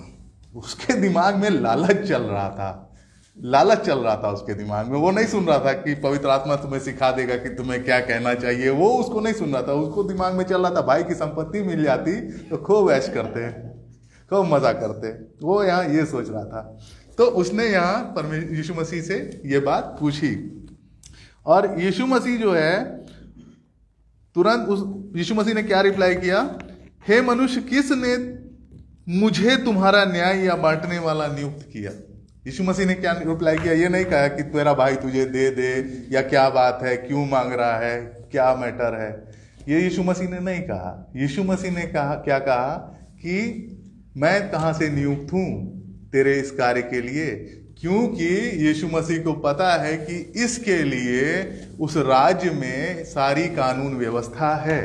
उसके दिमाग में लालच चल रहा था, लालच चल रहा था उसके दिमाग में। वो नहीं सुन रहा था कि पवित्र आत्मा तुम्हें सिखा देगा कि तुम्हें क्या कहना चाहिए, वो उसको नहीं सुन रहा था। उसको दिमाग में चल रहा था, भाई की संपत्ति मिल जाती तो खूब ऐश करते, खूब मजा करते। वो यहाँ ये सोच रहा था। तो उसने यहाँ यीशु मसीह से ये बात पूछी, और यीशु मसीह जो है तुरंत उस यीशु मसीह ने क्या रिप्लाई किया, हे मनुष्य, किसने मुझे तुम्हारा न्याय या बांटने वाला नियुक्त किया? यीशु मसीह ने क्या रिप्लाई किया? ये नहीं कहा कि तेरा भाई तुझे दे दे, या क्या बात है, क्यों मांग रहा है, क्या मैटर है। ये यीशु मसीह ने नहीं कहा। यीशु मसीह ने कहा, क्या कहा कि मैं कहां से नियुक्त हूं तेरे इस कार्य के लिए, क्योंकि यीशु मसीह को पता है कि इसके लिए उस राज्य में सारी कानून व्यवस्था है।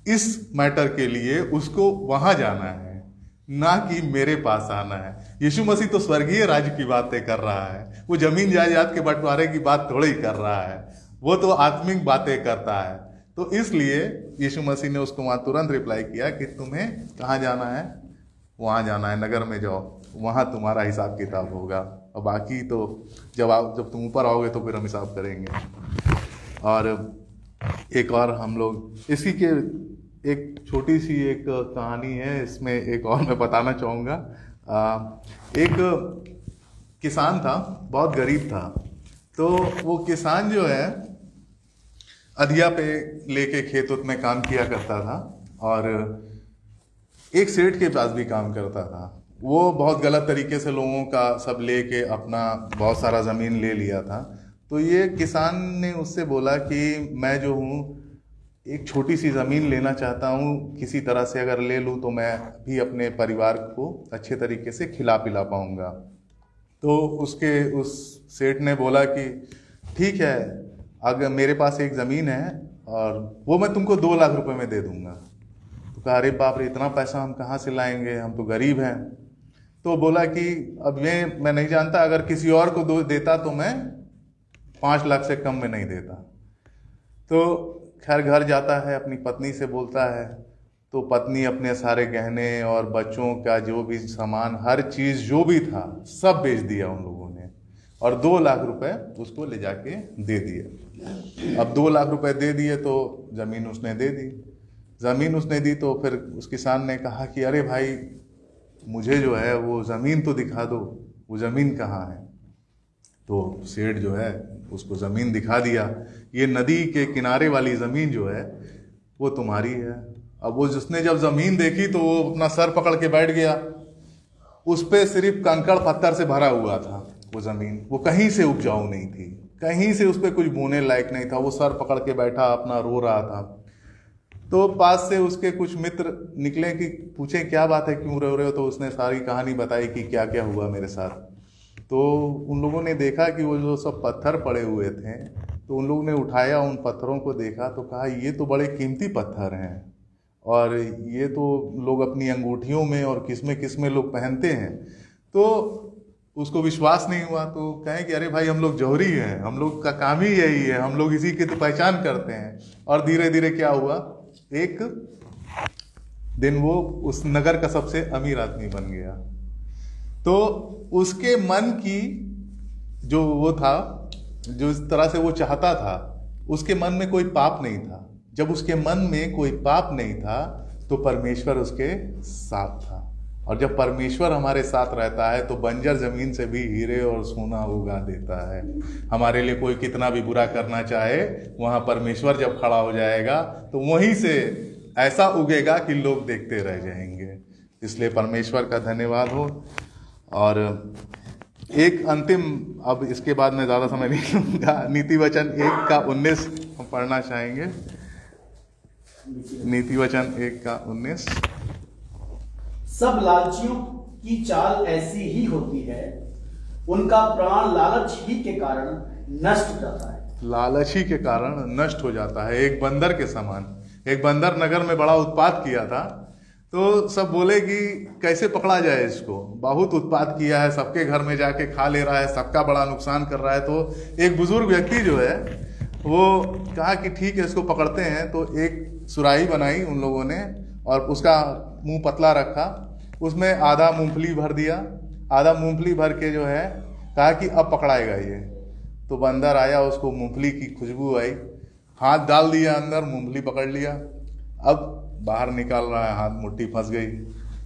इस मैटर के लिए उसको वहां जाना है, ना कि मेरे पास आना है। यीशु मसीह तो स्वर्गीय राज्य की बातें कर रहा है, वो जमीन जायदाद के बंटवारे की बात थोड़ी ही कर रहा है, वो तो आत्मिक बातें करता है। तो इसलिए यीशु मसीह ने उसको वहां तुरंत रिप्लाई किया कि तुम्हें कहाँ जाना है, वहां जाना है, नगर में जाओ, वहां तुम्हारा हिसाब किताब होगा, और बाकी तो जब तुम ऊपर आओगे तो फिर हम हिसाब करेंगे। और एक और हम लोग इसी के एक छोटी सी एक कहानी है, इसमें एक और मैं बताना चाहूँगा। एक किसान था, बहुत गरीब था, तो वो किसान जो है अधिया पे लेके खेत उत में काम किया करता था, और एक सेठ के पास भी काम करता था। वो बहुत गलत तरीके से लोगों का सब लेके अपना बहुत सारा ज़मीन ले लिया था। तो ये किसान ने उससे बोला कि मैं जो हूँ एक छोटी सी ज़मीन लेना चाहता हूँ, किसी तरह से अगर ले लूँ तो मैं भी अपने परिवार को अच्छे तरीके से खिला पिला पाऊँगा। तो उस सेठ ने बोला कि ठीक है, अगर मेरे पास एक ज़मीन है और वो मैं तुमको 2 लाख रुपए में दे दूँगा। तो कहा, अरे बाप रे, इतना पैसा हम कहाँ से लाएंगे, हम तो गरीब हैं। तो बोला कि अब ये मैं नहीं जानता, अगर किसी और को देता तो मैं 5 लाख से कम में नहीं देता। तो खैर घर जाता है, अपनी पत्नी से बोलता है, तो पत्नी अपने सारे गहने और बच्चों का जो भी सामान, हर चीज़ जो भी था सब बेच दिया उन लोगों ने, और 2 लाख रुपए उसको ले जाके दे दिए। अब 2 लाख रुपए दे दिए तो ज़मीन उसने दे दी। ज़मीन उसने दी तो फिर उस किसान ने कहा कि अरे भाई, मुझे जो है वो ज़मीन तो दिखा दो, वो ज़मीन कहाँ है। तो सेठ जो है उसको ज़मीन दिखा दिया, ये नदी के किनारे वाली ज़मीन जो है वो तुम्हारी है। अब वो जिसने जब ज़मीन देखी तो वो अपना सर पकड़ के बैठ गया। उस पे सिर्फ कंकड़ पत्थर से भरा हुआ था वो ज़मीन, वो कहीं से उपजाऊ नहीं थी, कहीं से उस पर कुछ बोने लायक नहीं था। वो सर पकड़ के बैठा अपना रो रहा था। तो पास से उसके कुछ मित्र निकले कि पूछे क्या बात है, क्यों रो रहे हो। तो उसने सारी कहानी बताई कि क्या क्या हुआ मेरे साथ। तो उन लोगों ने देखा कि वो जो सब पत्थर पड़े हुए थे, तो उन लोगों ने उठाया, उन पत्थरों को देखा तो कहा ये तो बड़े कीमती पत्थर हैं, और ये तो लोग अपनी अंगूठियों में और किस्में लोग पहनते हैं। तो उसको विश्वास नहीं हुआ। तो कहें कि अरे भाई, हम लोग जौहरी हैं, हम लोग का काम ही यही है, हम लोग इसी की तो पहचान करते हैं। और धीरे धीरे क्या हुआ, एक दिन वो उस नगर का सबसे अमीर आदमी बन गया। तो उसके मन की जो वो था, जो इस तरह से वो चाहता था, उसके मन में कोई पाप नहीं था। जब उसके मन में कोई पाप नहीं था तो परमेश्वर उसके साथ था। और जब परमेश्वर हमारे साथ रहता है तो बंजर जमीन से भी हीरे और सोना उगा देता है। हमारे लिए कोई कितना भी बुरा करना चाहे, वहाँ परमेश्वर जब खड़ा हो जाएगा तो वहीं से ऐसा उगेगा कि लोग देखते रह जाएंगे। इसलिए परमेश्वर का धन्यवाद हो। और एक अंतिम, अब इसके बाद मैं ज़्यादा समय नहीं लूँगा, नीति वचन 1:19 हम पढ़ना चाहेंगे। नीति वचन 1:19। सब लालचियों की चाल ऐसी ही होती है, उनका प्राण लालच ही के कारण नष्ट हो जाता है। लालच ही के कारण नष्ट हो जाता है, एक बंदर के समान। एक बंदर नगर में बड़ा उत्पात किया था, तो सब बोले कि कैसे पकड़ा जाए इसको, बहुत उत्पात किया है, सबके घर में जाके खा ले रहा है, सबका बड़ा नुकसान कर रहा है। तो एक बुजुर्ग व्यक्ति जो है वो कहा कि ठीक है, इसको पकड़ते हैं। तो एक सुराही बनाई उन लोगों ने और उसका मुंह पतला रखा, उसमें आधा मूंगफली भर दिया, आधा मूंगफली भर के जो है कहा कि अब पकड़ाएगा ये। तो बंदर आया, उसको मूंगफली की खुशबू आई, हाथ डाल दिया अंदर, मूंगफली पकड़ लिया। अब बाहर निकाल रहा है, हाथ मुट्ठी फंस गई।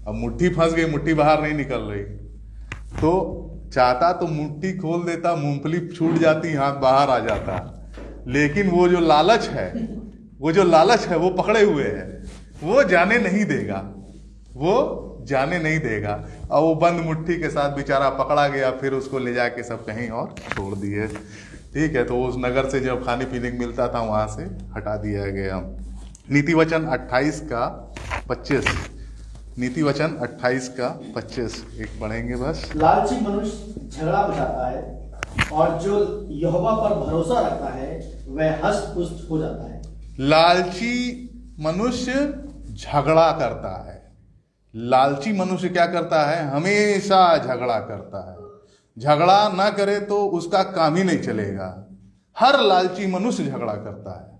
अब मुट्ठी फंस गई, मुट्ठी बाहर नहीं निकल रही। तो चाहता तो मुट्ठी खोल देता, मूंगफली छूट जाती, हाथ बाहर आ जाता। लेकिन वो जो लालच है वो जो लालच है वो पकड़े हुए है, वो जाने नहीं देगा, वो जाने नहीं देगा। और वो बंद मुट्ठी के साथ बेचारा पकड़ा गया, फिर उसको ले जाके सब कहीं और छोड़ दिए। ठीक है, तो उस नगर से जब खाने पीने को मिलता था वहां से हटा दिया गया। नीति वचन 28 का 25, नीति वचन 28 का 25 एक पढ़ेंगे बस। लालची मनुष्य झगड़ा मचाता है और जो यहोवा पर भरोसा रखता है वह हष्ट पुष्ट हो जाता है। लालची मनुष्य झगड़ा करता है। लालची मनुष्य क्या करता है? हमेशा झगड़ा करता है। झगड़ा ना करे तो उसका काम ही नहीं चलेगा। हर लालची मनुष्य झगड़ा करता है,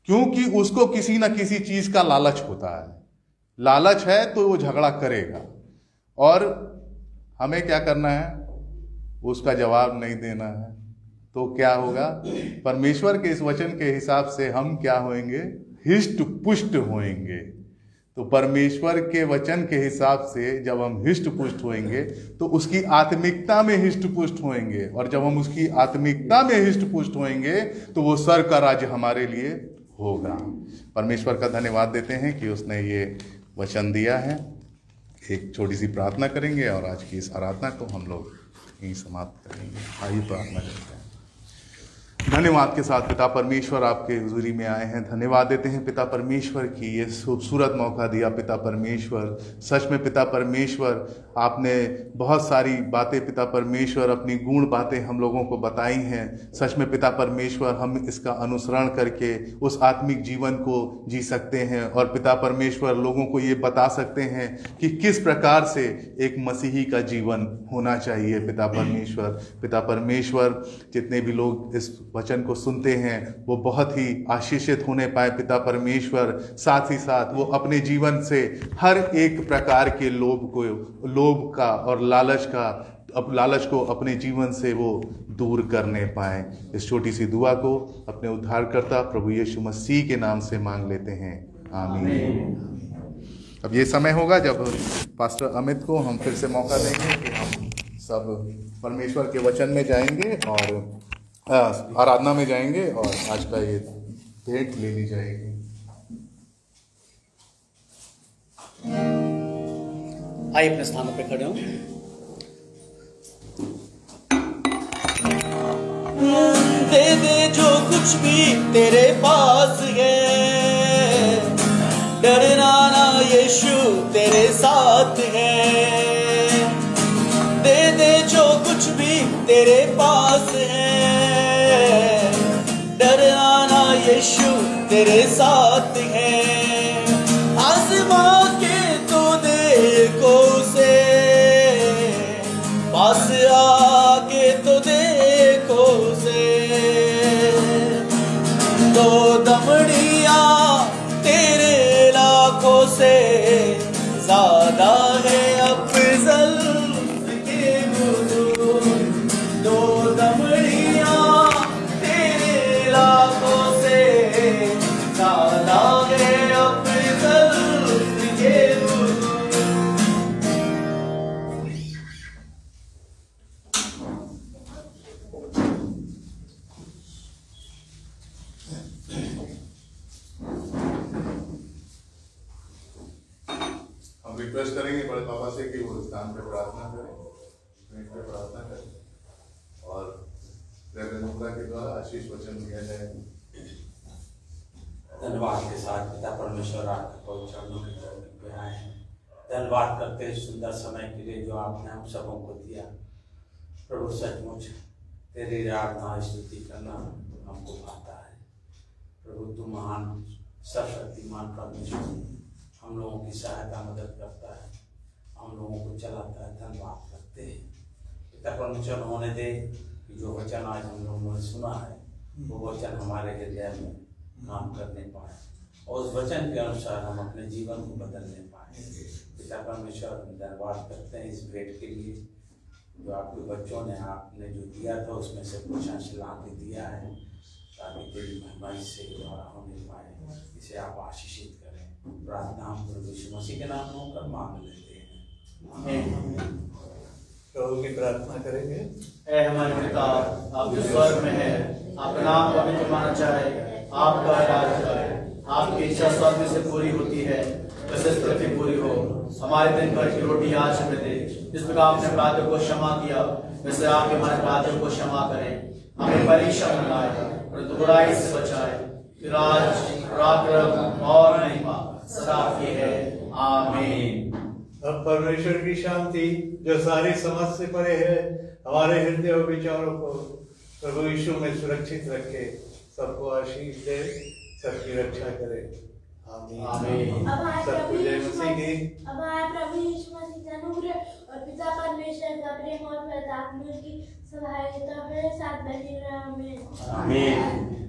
क्योंकि उसको किसी ना किसी चीज का लालच होता है। लालच है तो वो झगड़ा करेगा, और हमें क्या करना है? उसका जवाब नहीं देना है। तो क्या होगा? परमेश्वर के इस वचन के हिसाब से हम क्या होंगे? हिष्ट पुष्ट होंगे। तो परमेश्वर के वचन के हिसाब से जब हम हिष्ट पुष्ट होंगे तो उसकी आत्मिकता में हिष्ट पुष्ट होंगे, और जब हम उसकी आत्मिकता में हिष्ट पुष्ट होंगे तो वो स्वर्ग का राज्य हमारे लिए होगा। परमेश्वर का धन्यवाद देते हैं कि उसने ये वचन दिया है। एक छोटी सी प्रार्थना करेंगे और आज की इस आराधना को हम लोग यहीं समाप्त करेंगे। आइए प्रार्थना करते हैं। धन्यवाद के साथ पिता परमेश्वर आपके हुजूरी में आए हैं। धन्यवाद देते हैं पिता परमेश्वर की ये खूबसूरत मौका दिया। पिता परमेश्वर, सच में पिता परमेश्वर, आपने बहुत सारी बातें पिता परमेश्वर, अपनी गुण बातें हम लोगों को बताई हैं। सच में पिता परमेश्वर, हम इसका अनुसरण करके उस आत्मिक जीवन को जी सकते हैं, और पिता परमेश्वर लोगों को ये बता सकते हैं कि किस प्रकार से एक मसीही का जीवन होना चाहिए। पिता परमेश्वर, जितने भी लोग इस वचन को सुनते हैं वो बहुत ही आशीषित होने पाए पिता परमेश्वर। साथ ही साथ वो अपने जीवन से हर एक प्रकार के लोभ का और लालच को अपने जीवन से वो दूर करने पाए। इस छोटी सी दुआ को अपने उद्धारकर्ता प्रभु यीशु मसीह के नाम से मांग लेते हैं, आमीन। अब ये समय होगा जब पास्टर अमित को हम फिर से मौका देंगे कि हम सब परमेश्वर के वचन में जाएंगे और आराधना में जाएंगे, और आज का ये भेंट ले ली जाएगी। आइए अपने स्थानों पे खड़े हों। दे दे जो कुछ भी तेरे पास है, डरना ना यीशु तेरे साथ है। दे दे जो कुछ भी तेरे पास है, डरना ना यीशु तेरे साथ है। आज़मा के तो देखो उसे, पास आके तो देखो उसे। दो दमड़ियां तेरे लाखों से ज्यादा है अफजल के बुजुर्ग। दो दमड़ियां तेरे लाखों से ज्यादा है अफजल के बुजुर्ग। रिक्वेस्ट करेंगे बड़े पापा से कि वो स्थान पे प्रार्थना करें, पे प्रार्थना करें, और मुद्रा के द्वारा आशीष वचन दिया जाए। धन्यवाद के साथ पिता परमेश्वर आपके पवित्र चरणों की चौकी पे आए हैं। धन्यवाद करते हैं सुंदर समय के लिए जो आपने हम सबों को दिया। प्रभु सचमुच तेरी आराधना स्तुति करना हमको भाता है। प्रभु तू महान सर्वशक्तिमान परमेश्वर, हम लोगों की सहायता मदद करता है, हम लोगों को चलाता है। धन्यवाद करते हैं पिता परमेश्वर। होने दे कि जो वचन आज हम लोगों ने सुना है वो वचन हमारे हृदय में काम करने पाए, और उस वचन के अनुसार हम अपने जीवन को बदलने पाए। पिता परमेश्वर धन्यवाद करते हैं इस भेंट के लिए जो आपके बच्चों ने आपने जो दिया था उसमें से कुछ अंश ला के दिया है, ताकि तेरी महिमा इससे द्वारा होने पाए। इसे आप आशीषित करें। प्रार्थना हम प्रभु यीशु मसीह के नाम में होकर मांग लेते हैं। प्रभु की प्रार्थना करेंगे। ऐ हमारे पिता, आप जो स्वर्ग में है, आपका नाम पवित्र माना जाए, आपका राज्य आए, आपकी इच्छा स्वर्ग में से पूरी होती है वैसे पृथ्वी पूरी हो। हमारे दिन भर की रोटी आज हमें दे, जिस प्रकार आपने अपराधियों को क्षमा किया वैसे आप हमारे अपराधियों को क्षमा करें। हमें परीक्षा में लाए और बुराई से बचाए। राज, पराक्रम और महिमा सदा की है। आमीन। अब परमेश्वर की शांति जो सारी समझ से परे है हमारे हृदय और विचारों को प्रभु यीशु में सुरक्षित रखे, सबको आशीष दे, सबकी रक्षा करे। आमीन। आमीन। सबको जय मसीह की। अब आए प्रभु यीशु मसीह का अनुग्रह और पिता परमेश्वर का प्रेम और पवित्र आत्मा की सहायता मेरे साथ बनी रहे। आमीन। आमीन।